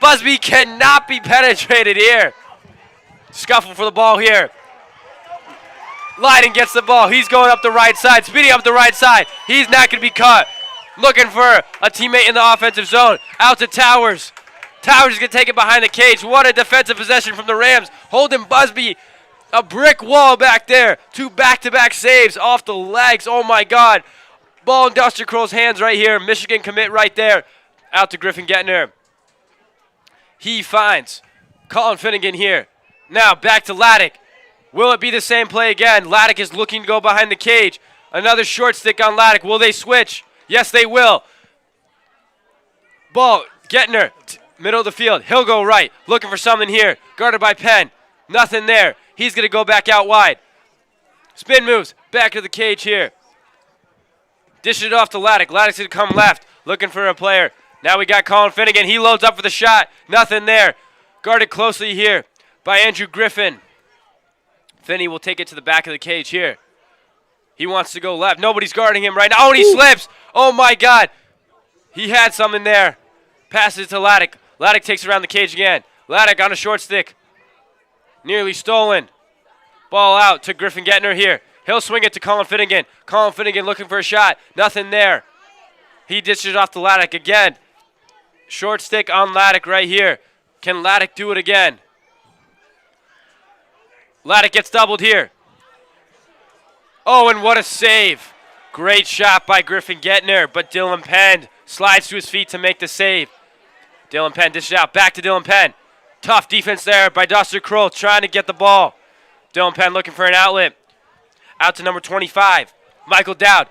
Busby cannot be penetrated here. Scuffle for the ball here. Leiden gets the ball. He's going up the right side, speeding up the right side. He's not going to be caught. Looking for a teammate in the offensive zone. Out to Towers. Towers is going to take it behind the cage. What a defensive possession from the Rams. Holding Busby. A brick wall back there. 2 back-to-back saves off the legs. Oh, my God. Ball in Dustin Kroll's hands right here. Michigan commit right there. Out to Griffin Gettner. He finds Colin Finnegan here. Now back to Laddick. Will it be the same play again? Laddick is looking to go behind the cage. Another short stick on Laddick. Will they switch? Yes, they will. Ball, Gettner, middle of the field. He'll go right. Looking for something here. Guarded by Penn. Nothing there. He's going to go back out wide. Spin moves. Back to the cage here. Dish it off to Laddick. Laddick's going to come left. Looking for a player. Now we got Colin Finnegan. He loads up for the shot. Nothing there. Guarded closely here by Andrew Griffin. Finney will take it to the back of the cage here. He wants to go left. Nobody's guarding him right now. Oh, and he slips. Oh, my God. He had something there. Passes it to Laddick. Laddick takes it around the cage again. Laddick on a short stick. Nearly stolen. Ball out to Griffin Gettner here. He'll swing it to Colin Finnegan. Colin Finnegan looking for a shot. Nothing there. He dishes off to Laddick again. Short stick on Laddick right here. Can Laddick do it again? Laddick gets doubled here. Oh, and what a save. Great shot by Griffin Gettner, but Dylan Penn slides to his feet to make the save. Dylan Penn dishes out. Back to Dylan Penn. Tough defense there by Dustin Kroll trying to get the ball. Dylan Penn looking for an outlet. Out to number 25, Michael Dowd.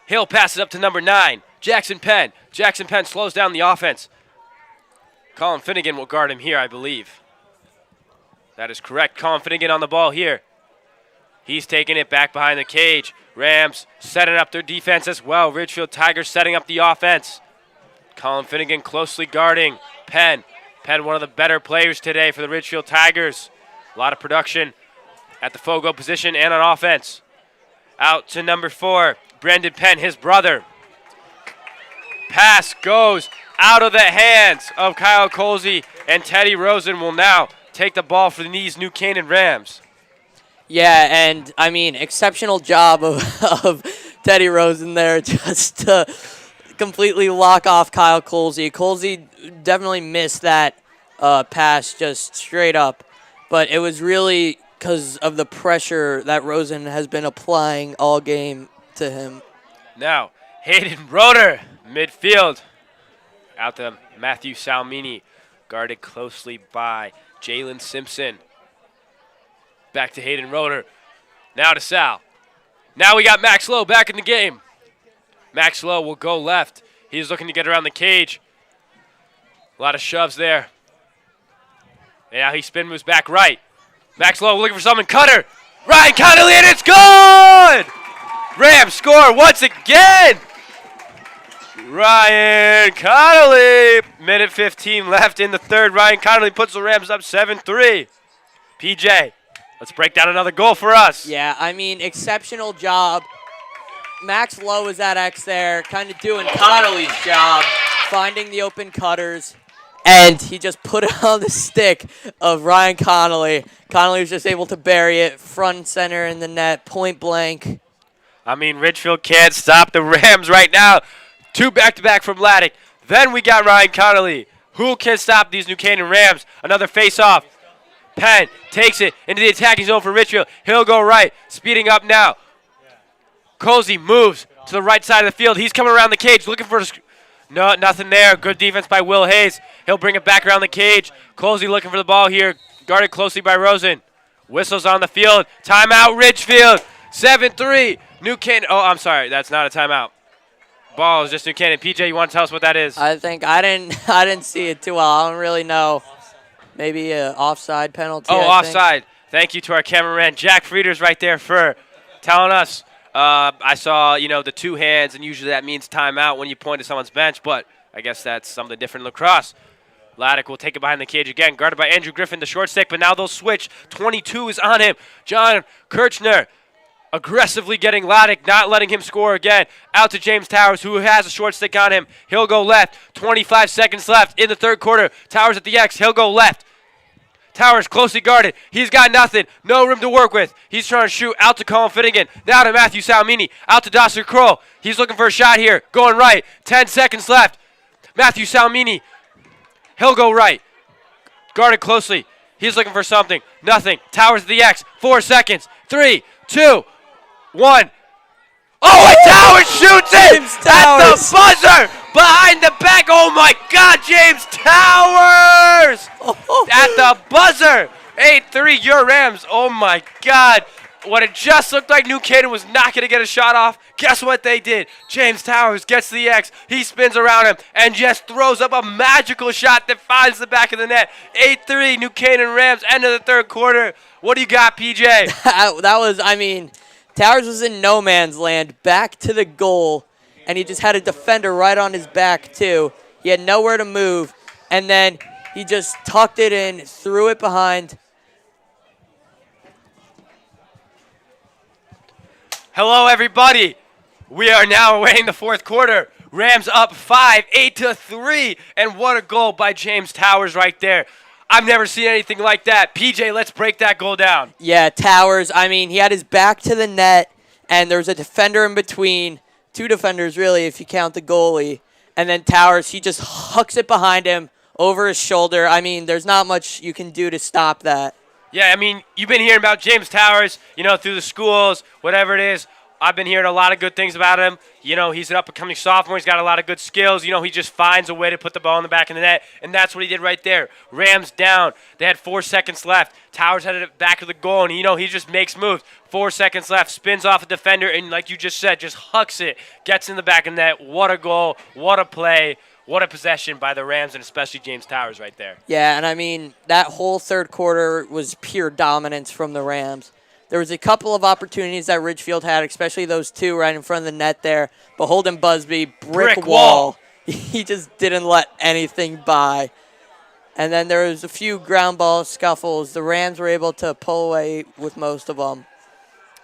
He'll pass it up to number 9, Jackson Penn. Jackson Penn slows down the offense. Colin Finnegan will guard him here, I believe. That is correct. Colin Finnegan on the ball here. He's taking it back behind the cage. Rams setting up their defense as well. Ridgefield Tigers setting up the offense. Colin Finnegan closely guarding Penn. Penn, one of the better players today for the Ridgefield Tigers. A lot of production at the Fogo position and on offense. Out to number 4, Brendan Penn, his brother. Pass goes out of the hands of Kyle Colsey, and Teddy Rosen will now take the ball for these New Canaan Rams. Yeah, and I mean, exceptional job of Teddy Rosen there just to completely lock off Kyle Colsey. Colsey definitely missed that pass just straight up, but it was really because of the pressure that Rosen has been applying all game to him. Now, Hayden Roeder, midfield. Out to Matthew Salmini, guarded closely by Jalen Simpson. Back to Hayden Roeder. Now to Sal. Now we got Max Lowe back in the game. Max Lowe will go left. He's looking to get around the cage. A lot of shoves there. And now he spin moves back right. Max Lowe looking for something. Cutter. Ryan Connolly, and it's good! Rams score once again. Ryan Connolly. Minute 15 left in the third. Ryan Connolly puts the Rams up 7-3. PJ, let's break down another goal for us. Yeah, I mean, exceptional job. Max Lowe is at X there, kind of doing Connolly's job, finding the open cutters, and he just put it on the stick of Ryan Connolly. Connolly was just able to bury it front and center in the net, point blank. I mean, Ridgefield can't stop the Rams right now. 2 back-to-back from Laddick. Then we got Ryan Connolly. Who can stop these New Canaan Rams? Another face-off. Penn takes it into the attacking zone for Ridgefield. He'll go right, speeding up now. Colsey moves to the right side of the field. He's coming around the cage looking for no, nothing there. Good defense by Will Hayes. He'll bring it back around the cage. Colsey looking for the ball here, guarded closely by Rosen. Whistles on the field. Timeout, Ridgefield. 7-3. New Canaan. Oh, I'm sorry. That's not a timeout. Ball is just New Canaan. PJ, you want to tell us what that is? I think I didn't see it too well. I don't really know. Maybe an offside penalty. Oh, I offside. Thank you to our cameraman, Jack Frieders, right there for telling us. I saw, the 2 hands, and usually that means timeout when you point to someone's bench, but I guess that's something different in lacrosse. Laddick will take it behind the cage again, guarded by Andrew Griffin, the short stick, but now they'll switch. 22 is on him. John Kirchner aggressively getting Laddick, not letting him score again. Out to James Towers, who has a short stick on him. He'll go left. 25 seconds left in the third quarter. Towers at the X. He'll go left. Towers closely guarded. He's got nothing. No room to work with. He's trying to shoot out to Colin Finnegan. Now to Matthew Salmini. Out to Dawson Kroll. He's looking for a shot here. Going right. 10 seconds left. Matthew Salmini. He'll go right. Guarded closely. He's looking for something. Nothing. Towers at the X. 4 seconds. 3, 2, 1. Oh, and Towers shoots it at the buzzer behind the back. Oh, my God, James Towers at the buzzer. 8-3, your Rams. Oh, my God. What it just looked like New Canaan was not going to get a shot off. Guess what they did? James Towers gets to the X. He spins around him and just throws up a magical shot that finds the back of the net. 8-3, New Canaan Rams, end of the third quarter. What do you got, PJ? That was, I mean, Towers was in no man's land, back to the goal, and he just had a defender right on his back, too. He had nowhere to move, and then he just tucked it in, threw it behind. Hello, everybody. We are now awaiting the fourth quarter. Rams up 5, 8-3, and what a goal by James Towers right there. I've never seen anything like that. PJ, let's break that goal down. Yeah, Towers, I mean, he had his back to the net, and there was a defender in between. 2 defenders, really, if you count the goalie. And then Towers, he just hucks it behind him, over his shoulder. I mean, there's not much you can do to stop that. Yeah, I mean, you've been hearing about James Towers, through the schools, whatever it is. I've been hearing a lot of good things about him. He's an up-and-coming sophomore. He's got a lot of good skills. He just finds a way to put the ball in the back of the net, and that's what he did right there. Rams down. They had 4 seconds left. Towers headed it back to the goal, and, he just makes moves. 4 seconds left, spins off a defender, and like you just said, just hucks it, gets in the back of the net. What a goal. What a play. What a possession by the Rams, and especially James Towers right there. Yeah, and I mean, that whole third quarter was pure dominance from the Rams. There was a couple of opportunities that Ridgefield had, especially those 2 right in front of the net there. But Holden Busby, brick wall. He just didn't let anything by. And then there was a few ground ball scuffles. The Rams were able to pull away with most of them.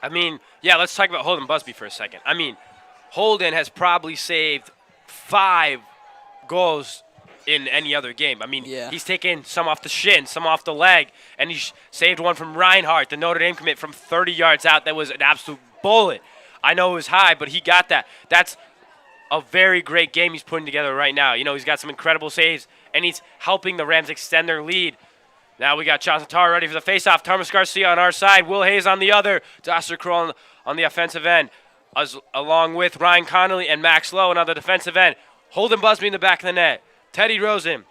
I mean, yeah, let's talk about Holden Busby for a second. I mean, Holden has probably saved 5 goals in any other game. I mean, He's taken some off the shin, some off the leg, and he saved one from Reinhardt, the Notre Dame commit, from 30 yards out. That was an absolute bullet. I know it was high, but he got that. That's a very great game he's putting together right now. He's got some incredible saves, and he's helping the Rams extend their lead. Now we got Jonathan Tarr ready for the faceoff. Thomas Garcia on our side, Will Hayes on the other, Dawson Kroll on the offensive end, along with Ryan Connolly and Max Lowe on the defensive end. Holden Busby in the back of the net. Teddy Rosen,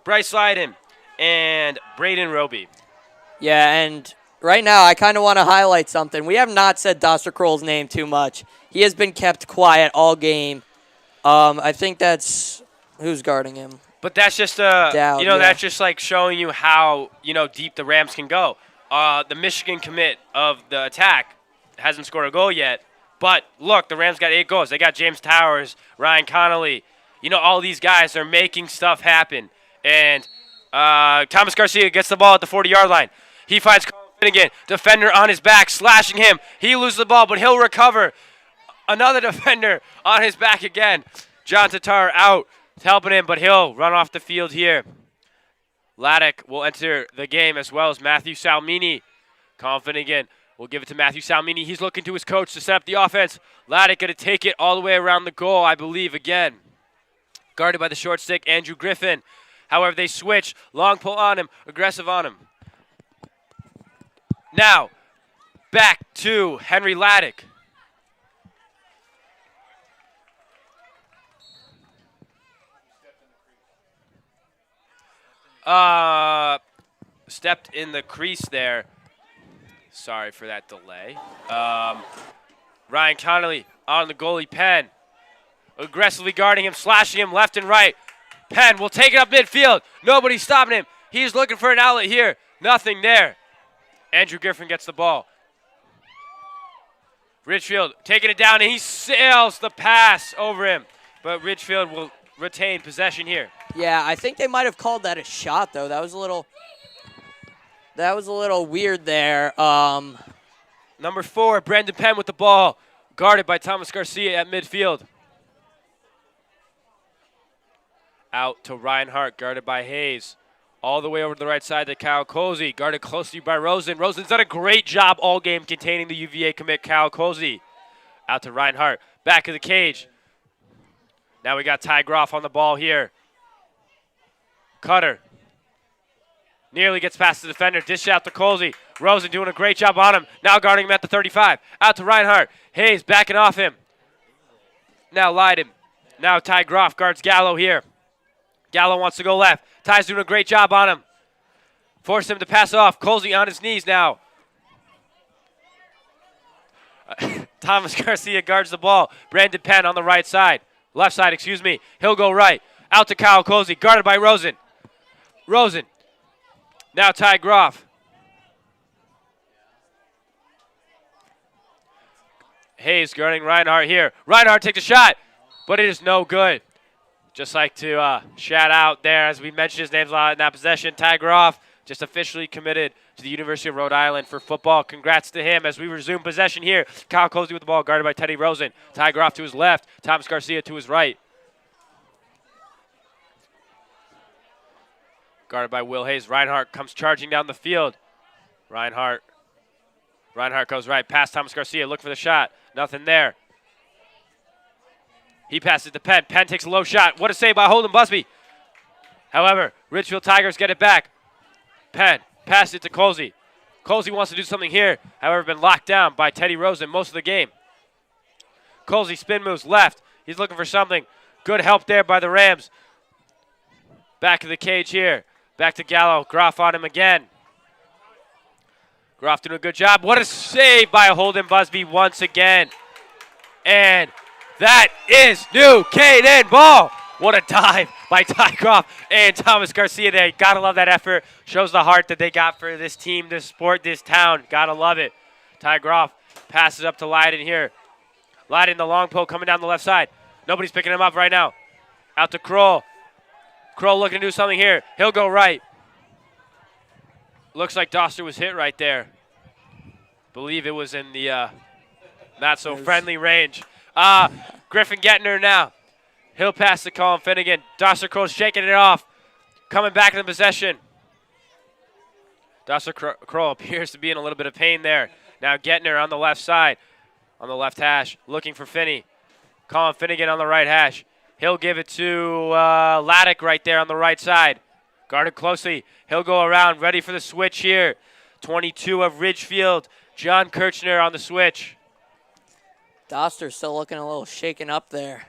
Bryce Lyden, and Braden Roby. Yeah, and right now I kind of want to highlight something. We have not said Dawson Kroll's name too much. He has been kept quiet all game. I think that's who's guarding him. But that's just that's just like showing you how deep the Rams can go. The Michigan commit of the attack hasn't scored a goal yet, but look, the Rams got 8 goals. They got James Towers, Ryan Connolly. All these guys are making stuff happen. And Thomas Garcia gets the ball at the 40-yard line. He finds Finnegan, defender on his back, slashing him. He loses the ball, but he'll recover. Another defender on his back again. John Tatar out, helping him, but he'll run off the field here. Laddick will enter the game as well as Matthew Salmini. Colin Finnegan will give it to Matthew Salmini. He's looking to his coach to set up the offense. Laddick going to take it all the way around the goal, I believe, again. Guarded by the short stick, Andrew Griffin. However, they switch. Long pull on him. Aggressive on him. Now, back to Henry Laddick. Stepped in the crease there. Sorry for that delay. Ryan Connolly on the goalie pen. Aggressively guarding him, slashing him left and right. Penn will take it up midfield. Nobody's stopping him. He's looking for an outlet here. Nothing there. Andrew Griffin gets the ball. Ridgefield taking it down, and he sails the pass over him. But Ridgefield will retain possession here. Yeah, I think they might have called that a shot, though. That was a little weird there. Number 4, Brandon Penn with the ball. Guarded by Thomas Garcia at midfield. Out to Reinhardt, guarded by Hayes. All the way over to the right side to Kyle Colsey, guarded closely by Rosen. Rosen's done a great job all game containing the UVA commit Kyle Colsey. Out to Reinhardt, back of the cage. Now we got Ty Groff on the ball here. Cutter. Nearly gets past the defender, dish out to Colsey. Rosen doing a great job on him, now guarding him at the 35. Out to Reinhardt, Hayes backing off him. Now Leiden. Now Ty Groff guards Gallo here. Gallo wants to go left. Ty's doing a great job on him. Force him to pass off. Colsey on his knees now. Thomas Garcia guards the ball. Brandon Penn on the right side. Left side, excuse me. He'll go right. Out to Kyle Colsey, guarded by Rosen. Rosen. Now Ty Groff. Hayes guarding Reinhardt here. Reinhardt takes a shot, but it is no good. Just like to shout out there, as we mentioned his name a lot in that possession, Ty Groff just officially committed to the University of Rhode Island for football. Congrats to him as we resume possession here. Kyle Colsey with the ball, guarded by Teddy Rosen. Ty Groff to his left, Thomas Garcia to his right. Guarded by Will Hayes. Reinhardt comes charging down the field. Reinhardt goes right past Thomas Garcia, looking for the shot. Nothing there. He passes to Penn. Penn takes a low shot. What a save by Holden Busby. However, Ridgefield Tigers get it back. Penn passes it to Colsey. Colsey wants to do something here. However, been locked down by Teddy Rosen most of the game. Colsey spin moves left. He's looking for something. Good help there by the Rams. Back of the cage here. Back to Gallo. Groff on him again. Groff doing a good job. What a save by Holden Busby once again. And that is New Canaan ball. What a dive by Ty Groff and Thomas Garcia there. Gotta love that effort. Shows the heart that they got for this team, this sport, this town. Gotta love it. Ty Groff passes up to Leiden here. Leiden, the long pole coming down the left side. Nobody's picking him up right now. Out to Kroll. Kroll looking to do something here. He'll go right. Looks like Doster was hit right there. Believe it was in the not so friendly range. Griffin Gettner now. He'll pass to Colin Finnegan. Doster Kroll shaking it off. Coming back in the possession. Doster Kroll appears to be in a little bit of pain there. Now Gettner on the left side. On the left hash. Looking for Finney. Colin Finnegan on the right hash. He'll give it to Laddick right there on the right side. Guarded closely. He'll go around. Ready for the switch here. 22 of Ridgefield. John Kirchner on the switch. Doster's still looking a little shaken up there.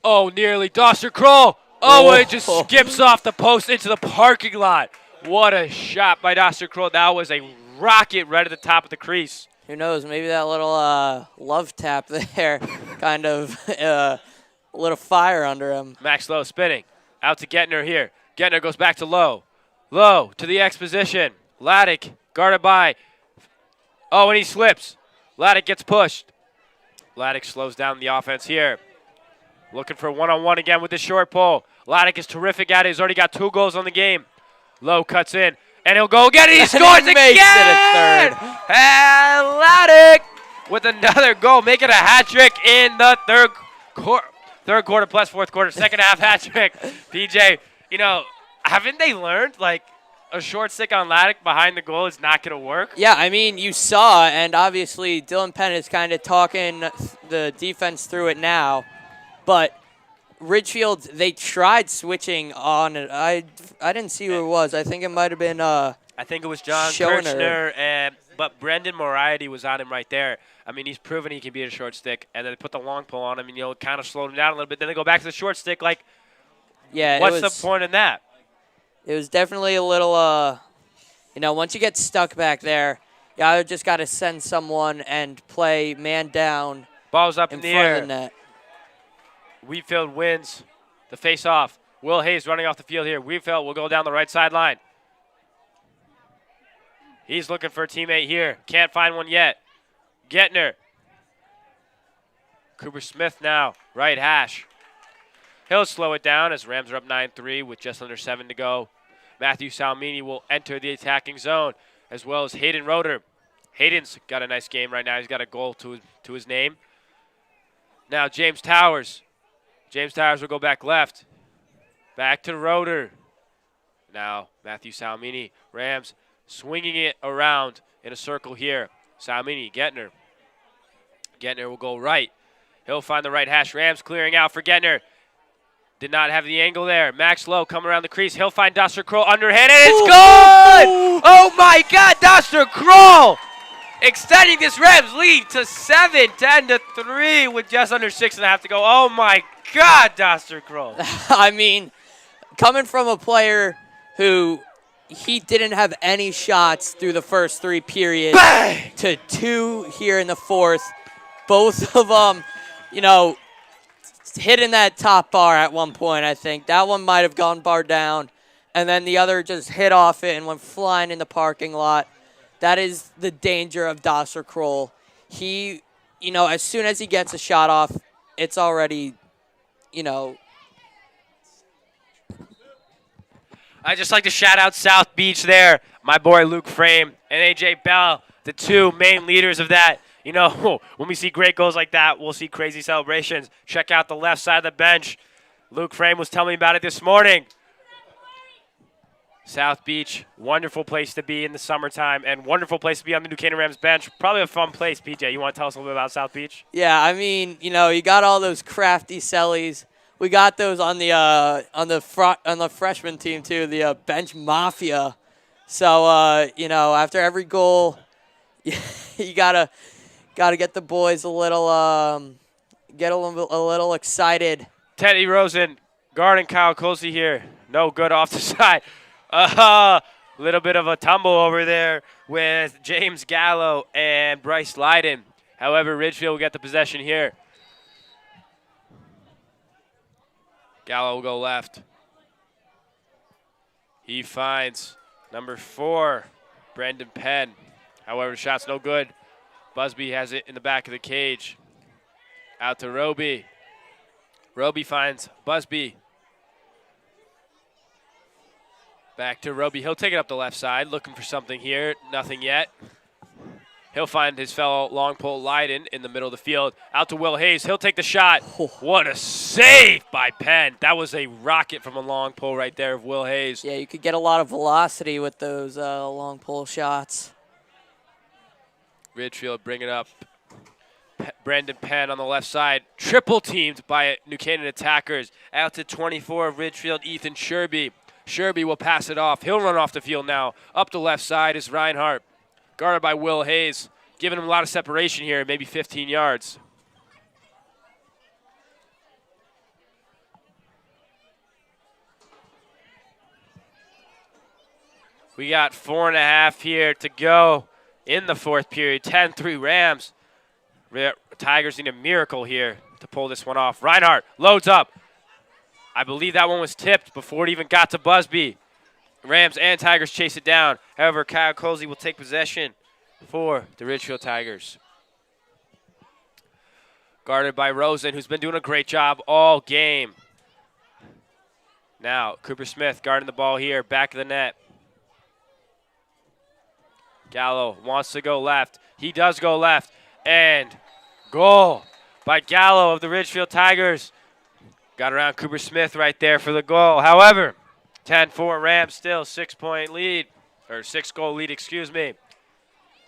Oh, nearly. Doster Kroll. Oh, it just skips off the post into the parking lot. What a shot by Doster Kroll. That was a rocket right at the top of the crease. Who knows? Maybe that little love tap there kind of lit a fire under him. Max Lowe spinning. Out to Gettner here. Gettner goes back to Lowe. Lowe to the X position. Laddick guarded by. Oh, and he slips. Laddick gets pushed. Laddick slows down the offense here. Looking for one-on-one again with the short pole. Laddick is terrific at it. He's already got 2 goals on the game. Lowe cuts in, and he'll go again, and he scores again! Makes it a third. And Laddick with another goal, making a hat trick in the third quarter plus fourth quarter, second half hat trick. PJ, you know, haven't they learned, like, a short stick on Laddick behind the goal is not going to work? Yeah, I mean, you saw, and obviously Dylan Penn is kind of talking the defense through it now, but Ridgefield, they tried switching on it. I didn't see who it was. I think it might have been I think it was John Kirchner, but Brendan Moriarty was on him right there. I mean, he's proven he can be a short stick, and then they put the long pole on him, and, you know, kind of slowed him down a little bit. Then they go back to the short stick. Like, yeah, what's the point in that? It was definitely a little, you know, once you get stuck back there, you just got to send someone and play man down. Ball's up in the air. Front of the net. Wheatfield wins the face-off. Will Hayes running off the field here. Wheatfield will go down the right sideline. He's looking for a teammate here. Can't find one yet. Gettner. Cooper Smith now, right hash. He'll slow it down as Rams are up 9-3 with just under 7 to go. Matthew Salmini will enter the attacking zone, as well as Hayden Roeder. Hayden's got a nice game right now. He's got a goal to his name. Now James Towers. James Towers will go back left. Back to Roeder. Now Matthew Salmini. Rams swinging it around in a circle here. Salmini, Gettner. Gettner will go right. He'll find the right hash. Rams clearing out for Gettner. Did not have the angle there. Max Lowe coming around the crease. He'll find Doster Kroll underhand, and it's good! Oh my God, Doster Kroll! Extending this Rams lead to 7, 10-3 with just under 6.5 to go. Oh my God, Doster Kroll. I mean, coming from a player who he didn't have any shots through the first 3 periods Bang! to 2 here in the 4th. Both of them, you know, hitting that top bar at one point, I think. That one might have gone bar down. And then the other just hit off it and went flying in the parking lot. That is the danger of Doster Kroll. He, you know, as soon as he gets a shot off, it's already, you know. I just like to shout out South Beach there. My boy Luke Frame and AJ Bell, the 2 main leaders of that. You know, when we see great goals like that, we'll see crazy celebrations. Check out the left side of the bench. Luke Frame was telling me about it this morning. South Beach, wonderful place to be in the summertime and wonderful place to be on the New Canaan Rams bench. Probably a fun place. PJ, you want to tell us a little bit about South Beach? Yeah, I mean, you know, you got all those crafty cellies. We got those on the freshman team too, the bench mafia. So you know, after every goal, you gotta get the boys a little excited. Teddy Rosen guarding Kyle Colsey here. No good off the side. Little bit of a tumble over there with James Gallo and Bryce Lyden. However, Ridgefield will get the possession here. Gallo will go left. He finds number 4, Brendan Penn. However, the shot's no good. Busby has it in the back of the cage. Out to Roby. Roby finds Busby. Back to Roby. He'll take it up the left side, looking for something here. Nothing yet. He'll find his fellow long pole Lyden in the middle of the field. Out to Will Hayes. He'll take the shot. What a save by Penn. That was a rocket from a long pole right there of Will Hayes. Yeah, you could get a lot of velocity with those long pole shots. Ridgefield bring it up. Brandon Penn on the left side. Triple teamed by New Canaan attackers. Out to 24 of Ridgefield, Ethan Sherby. Sherby will pass it off. He'll run off the field now. Up the left side is Reinhardt. Guarded by Will Hayes. Giving him a lot of separation here, maybe 15 yards. We got 4.5 here to go in the 4th period. 10-3 Rams. Tigers need a miracle here to pull this one off. Reinhardt loads up. I believe that one was tipped before it even got to Busby. Rams and Tigers chase it down. However, Kyle Colsey will take possession for the Ridgefield Tigers. Guarded by Rosen, who's been doing a great job all game. Now, Cooper Smith guarding the ball here, back of the net. Gallo wants to go left. He does go left. And goal by Gallo of the Ridgefield Tigers. Got around Cooper Smith right there for the goal. However, 10-4 Rams still 6-point lead, or 6-goal lead, excuse me.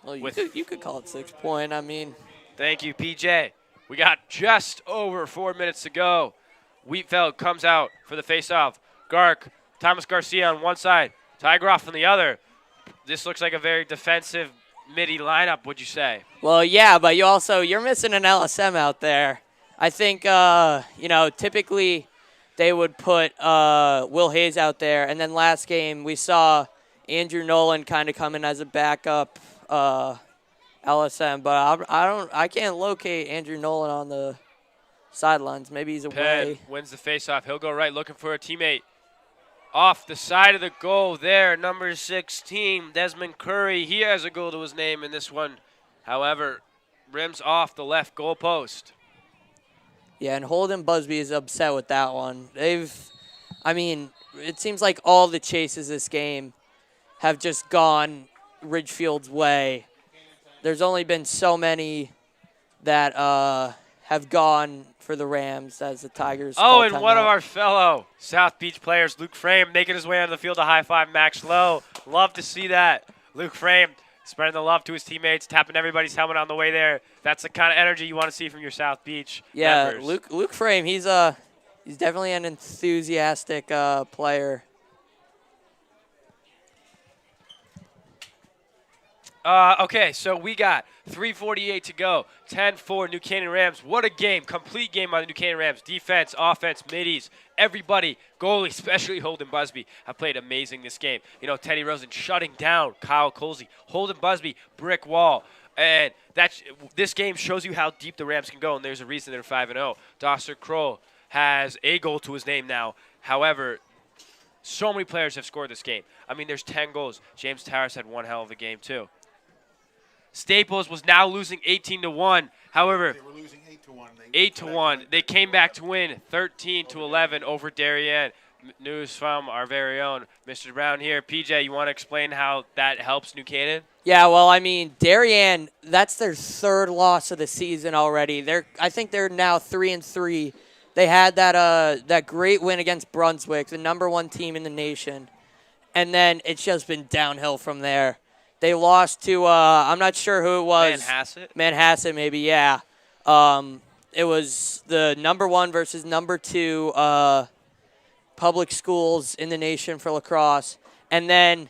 Well, you could call it 6-point. I mean. Thank you, PJ. We got just over 4 minutes to go. Wheatfeld comes out for the faceoff. Thomas Garcia on one side, Tigeroff on the other. This looks like a very defensive midi lineup, would you say? Well, yeah, but you're missing an LSM out there. I think, typically they would put Will Hayes out there. And then last game we saw Andrew Nolan kind of come in as a backup LSM. But I can't locate Andrew Nolan on the sidelines. Maybe he's away. Penn wins the faceoff. He'll go right looking for a teammate. Off the side of the goal there, number 16, Desmond Curry. He has a goal to his name in this one. However, rims off the left goal post. Yeah, and Holden Busby is upset with that one. It seems like all the chases this game have just gone Ridgefield's way. there's only been so many that have gone for the Rams as the Tigers. Oh, and one of our fellow South Beach players, Luke Frame, making his way onto the field to high-five Max Lowe. Love to see that. Luke Frame spreading the love to his teammates, tapping everybody's helmet on the way there. That's the kind of energy you want to see from your South Beach members. Luke Frame, he's definitely an enthusiastic player. Okay, so we got 3:48 to go. 10-4 New Canaan Rams. What a game. Complete game by the New Canaan Rams. Defense, offense, middies, everybody, goalie, especially Holden Busby, have played amazing this game. You know, Teddy Rosen shutting down Kyle Colsey. Holden Busby, brick wall. And this game shows you how deep the Rams can go, and there's a reason they're 5-0. Dosser Kroll has a goal to his name now. However, so many players have scored this game. I mean, there's 10 goals. James Tarras had one hell of a game, too. Staples was now losing 18-1. However, they were losing 8-1. 8-1. They came back to win 13-11 over Darien. News from our very own Mr. Brown here. PJ, you want to explain how that helps New Canaan? Yeah, well, I mean, Darien, that's their third loss of the season already. I think they're now 3-3. They had that great win against Brunswick, the #1 team in the nation, and then it's just been downhill from there. They lost to, I'm not sure who it was. Manhasset, maybe, yeah. It was the #1 versus #2 public schools in the nation for lacrosse. And then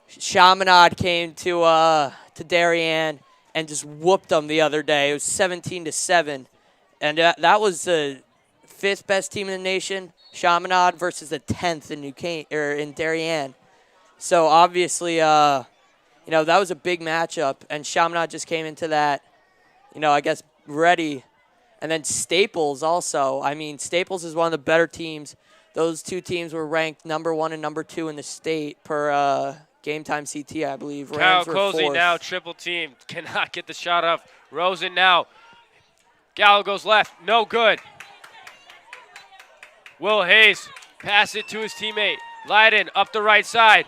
Chaminade came to Darien and just whooped them the other day. It was 17-7. And that was the 5th best team in the nation, Chaminade, versus the 10th in Darien. So obviously, that was a big matchup, and Chaminade just came into that, I guess, ready. And then Staples also. I mean, Staples is one of the better teams. Those two teams were ranked #1 and #2 in the state per Game Time CT, I believe. Kyle Colsey now triple team. Cannot get the shot up. Rosen now. Gallo goes left. No good. Will Hayes pass it to his teammate. Leiden up the right side.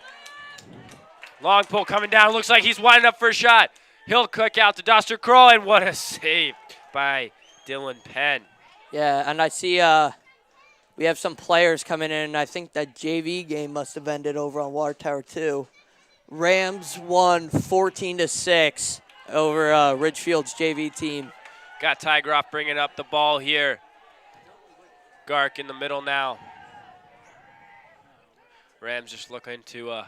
Long pull coming down. Looks like he's winding up for a shot. He'll kick out to Dosser Kroll, and what a save by Dylan Penn. Yeah, and I see we have some players coming in, and I think that JV game must have ended over on Water Tower 2. Rams won 14-6 over Ridgefield's JV team. Got Tigroff bringing up the ball here. Gark in the middle now. Rams just looking to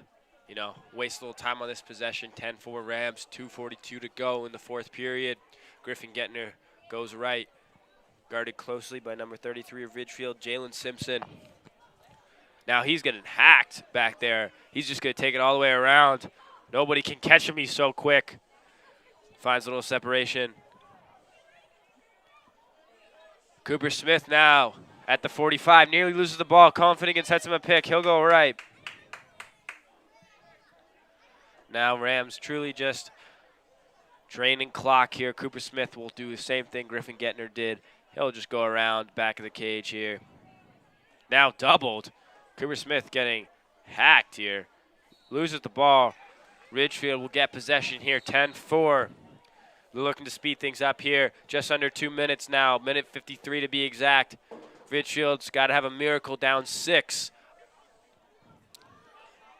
waste a little time on this possession. 10-4 Rams, 2:42 to go in the 4th period. Griffin Gettner goes right. Guarded closely by number 33 of Ridgefield, Jalen Simpson. Now he's getting hacked back there. He's just going to take it all the way around. Nobody can catch him. He's so quick. Finds a little separation. Cooper Smith now at the 45. Nearly loses the ball. Colin Finnegan sets him a pick. He'll go right. Now Rams truly just draining clock here. Cooper Smith will do the same thing Griffin Gettner did. He'll just go around back of the cage here. Now doubled. Cooper Smith getting hacked here. Loses the ball. Ridgefield will get possession here. 10-4. We're looking to speed things up here. Just under 2 minutes now. Minute 53 to be exact. Ridgefield's got to have a miracle, down 6.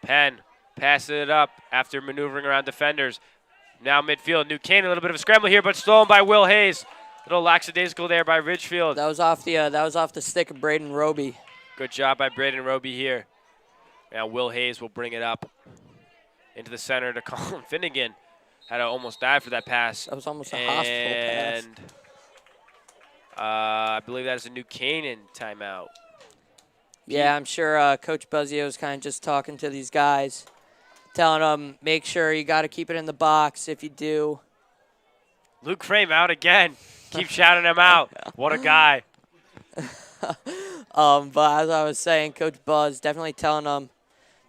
Penn passes it up after maneuvering around defenders. Now midfield. New Canaan, a little bit of a scramble here, but stolen by Will Hayes. Little lackadaisical there by Ridgefield. That was off the stick of Braden Roby. Good job by Braden Roby here. Now Will Hayes will bring it up into the center to Colin Finnegan. Had to almost die for that pass. That was almost a hospital pass. And I believe that is a New Canaan timeout. Yeah, I'm sure Coach Buzzio was kind of just talking to these guys, telling them, make sure you got to keep it in the box if you do. Luke Frame out again. Keep shouting him out. What a guy. But as I was saying, Coach Buzz definitely telling them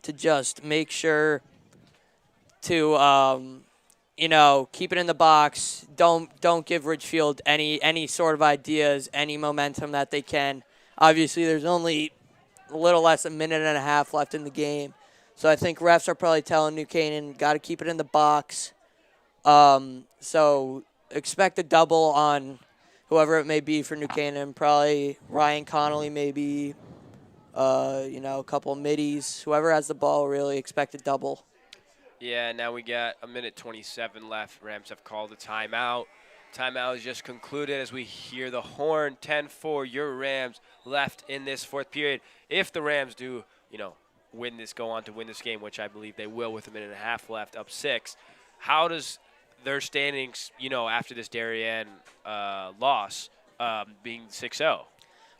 to just make sure to, keep it in the box. Don't give Ridgefield any sort of ideas, any momentum that they can. Obviously, there's only a little less than a minute and a half left in the game. So I think refs are probably telling New Canaan, got to keep it in the box. So expect a double on whoever it may be for New Canaan. Probably Ryan Connolly, maybe, a couple of middies. Whoever has the ball, really expect a double. Yeah, now we got a minute 27 left. Rams have called a timeout. Timeout is just concluded as we hear the horn. 10-4, your Rams left in this fourth period. If the Rams do, go on to win this game, which I believe they will with a minute and a half left, up 6, how does their standings, after this Darien loss, being 6-0?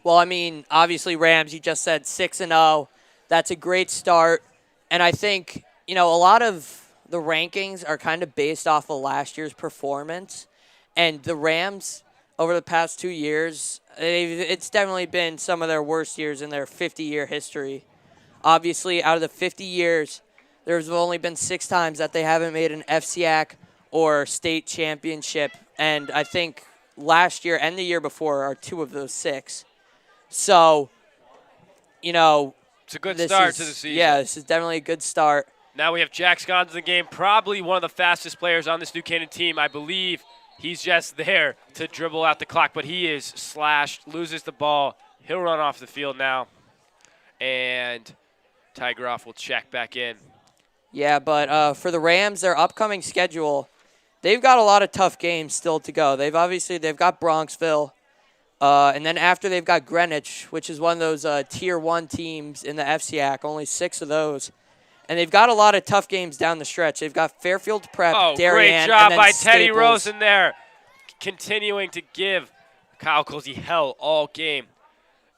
Well, I mean, obviously Rams, you just said 6-0. That's a great start. And I think, a lot of the rankings are kind of based off of last year's performance. And the Rams, over the past 2 years, it's definitely been some of their worst years in their 50-year history. Obviously, out of the 50 years, there's only been 6 times that they haven't made an FCAC or state championship. And I think last year and the year before are 2 of those 6. So, it's a good start to the season. Yeah, this is definitely a good start. Now we have Jack Scons in the game, probably one of the fastest players on this New Canaan team. I believe he's just there to dribble out the clock, but he is slashed, loses the ball. He'll run off the field now, and Ty Groff will check back in. Yeah, but for the Rams, their upcoming schedule, they've got a lot of tough games still to go. They've got Bronxville. And then after they've got Greenwich, which is one of those Tier 1 teams in the FCAC, only 6 of those. And they've got a lot of tough games down the stretch. They've got Fairfield Prep, Darien, great job and then by Staples. Teddy Rosen there, continuing to give Kyle Colsey hell all game.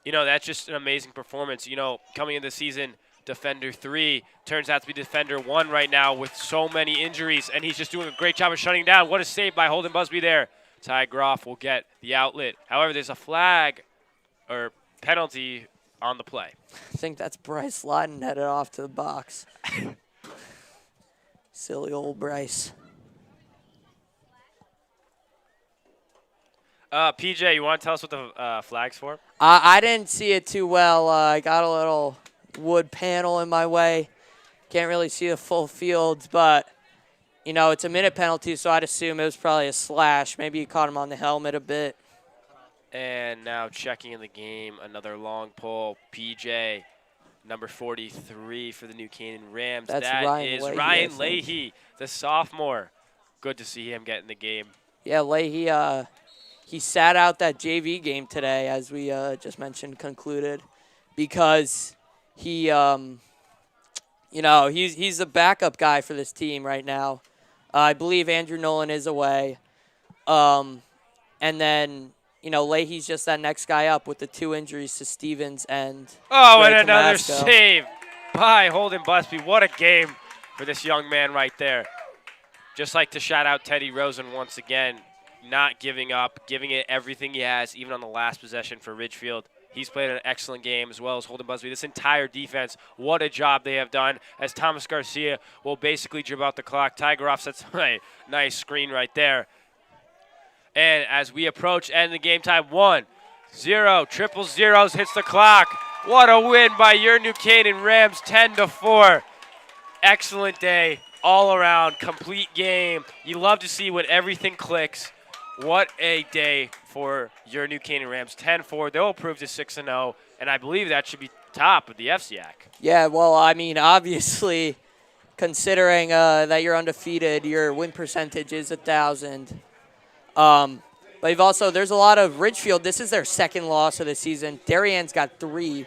That's just an amazing performance. Coming into the season, Defender 3 turns out to be Defender 1 right now with so many injuries, and he's just doing a great job of shutting down. What a save by Holden Busby there. Ty Groff will get the outlet. However, there's a flag or penalty on the play. I think that's Bryce Lydon headed off to the box. Silly old Bryce. PJ, you want to tell us what the flag's for? I didn't see it too well. I got a little wood panel in my way. Can't really see the full field, but, it's a minute penalty, so I'd assume it was probably a slash. Maybe he caught him on the helmet a bit. And now checking in the game, another long pull. PJ, number 43 for the New Canaan Rams. That's That Ryan is Leahy, Ryan Leahy, the sophomore. Good to see him get in the game. Yeah, Leahy, he sat out that JV game today, as we just mentioned, concluded, because he, he's the backup guy for this team right now. I believe Andrew Nolan is away. And then, Leahy's just that next guy up with the 2 injuries to Stevens and and Ray another Tomasco. save by Holden Busby. What a game for this young man right there. Just like to shout out Teddy Rosen once again, not giving up, giving it everything he has, even on the last possession for Ridgefield. He's played an excellent game, as well as Holden Busby. This entire defense, what a job they have done, as Thomas Garcia will basically dribble out the clock. Ty Groff sets a nice screen right there. And as we approach end the game time, 1-0, triple zeros hits the clock. What a win by your New Canaan Rams, 10-4. Excellent day all around, complete game. You love to see when everything clicks. What a day for your New Canaan Rams, 10-4. They'll improve to 6-0, and I believe that should be top of the FCAC. Yeah, well, I mean, obviously, considering that you're undefeated, your win percentage is 1,000. But you've also, there's a lot of Ridgefield. This is their second loss of the season. Darien's got 3.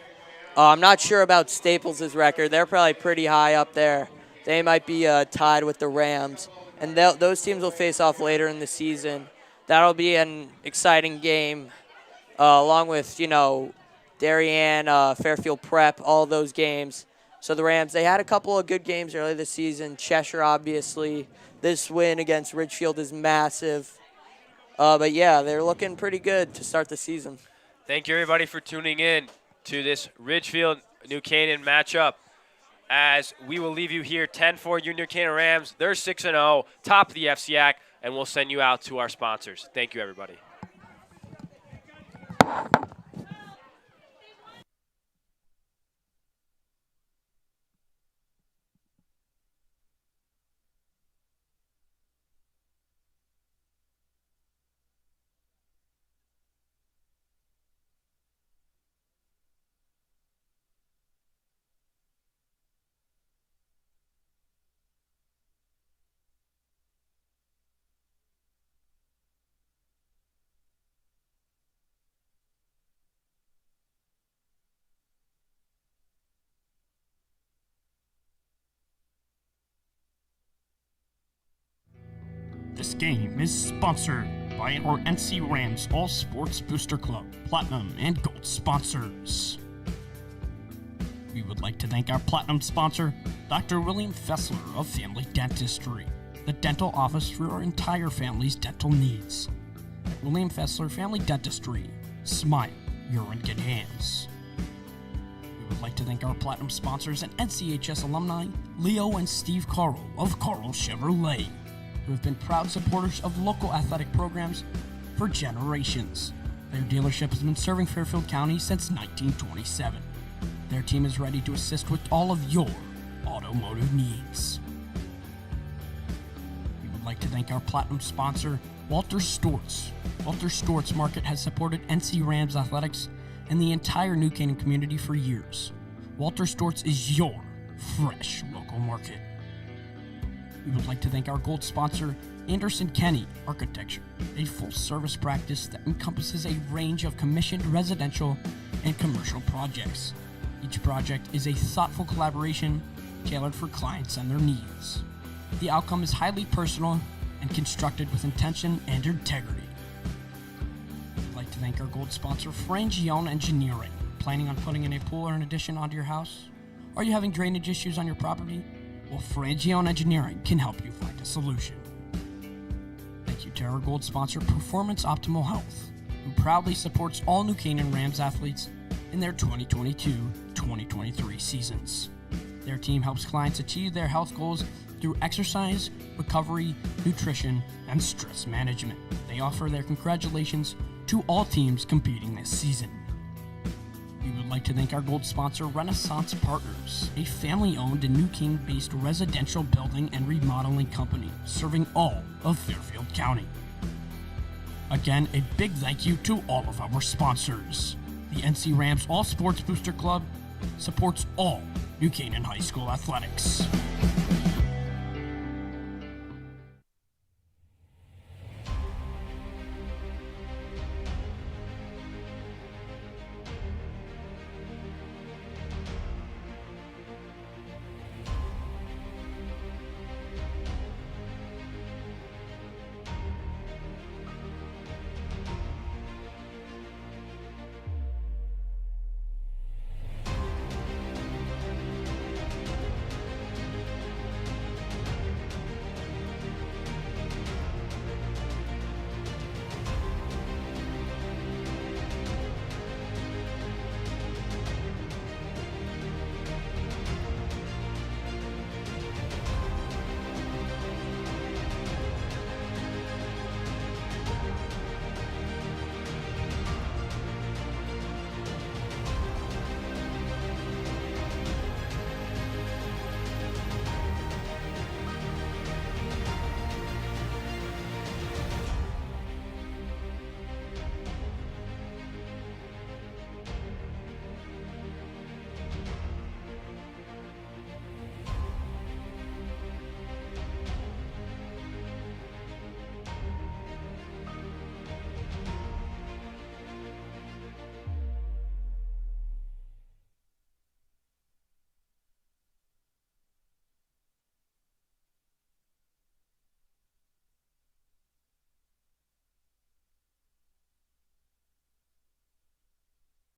I'm not sure about Staples' record. They're probably pretty high up there. They might be tied with the Rams. And those teams will face off later in the season. That'll be an exciting game, along with, Darien, Fairfield Prep, all those games. So the Rams, they had a couple of good games early this season. Cheshire, obviously. This win against Ridgefield is massive. But, yeah, they're looking pretty good to start the season. Thank you, everybody, for tuning in to this Ridgefield-New Canaan matchup. As we will leave you here, 10-4 New Canaan Rams. They're 6-0, top of the FCAC, and we'll send you out to our sponsors. Thank you, everybody. This game is sponsored by our NC Rams All Sports Booster Club, Platinum and Gold sponsors. We would like to thank our Platinum sponsor, Dr. William Fessler of Family Dentistry, the dental office for our entire family's dental needs. At William Fessler Family Dentistry, smile, you're in good hands. We would like to thank our Platinum sponsors and NCHS alumni, Leo and Steve Carl of Carl Chevrolet, who have been proud supporters of local athletic programs for generations. Their dealership has been serving Fairfield County since 1927. Their team is ready to assist with all of your automotive needs. We would like to thank our Platinum sponsor, Walter Storts. Walter Storts Market has supported NC Rams athletics and the entire New Canaan community for years. Walter Storts is your fresh local market. We would like to thank our gold sponsor, Anderson Kenny Architecture, a full-service practice that encompasses a range of commissioned residential and commercial projects. Each project is a thoughtful collaboration tailored for clients and their needs. The outcome is highly personal and constructed with intention and integrity. We'd like to thank our gold sponsor, Frangione Engineering. Planning on putting in a pool or an addition onto your house? Are you having drainage issues on your property? Well, Frangione Engineering can help you find a solution. Thank you to our gold sponsor, Performance Optimal Health, who proudly supports all New Canaan Rams athletes in their 2022-2023 seasons. Their team helps clients achieve their health goals through exercise, recovery, nutrition, and stress management. They offer their congratulations to all teams competing this season. We would like to thank our gold sponsor, Renaissance Partners, a family-owned and New Canaan-based residential building and remodeling company serving all of Fairfield County. Again, a big thank you to all of our sponsors. The NC Rams All Sports Booster Club supports all New Canaan High School athletics.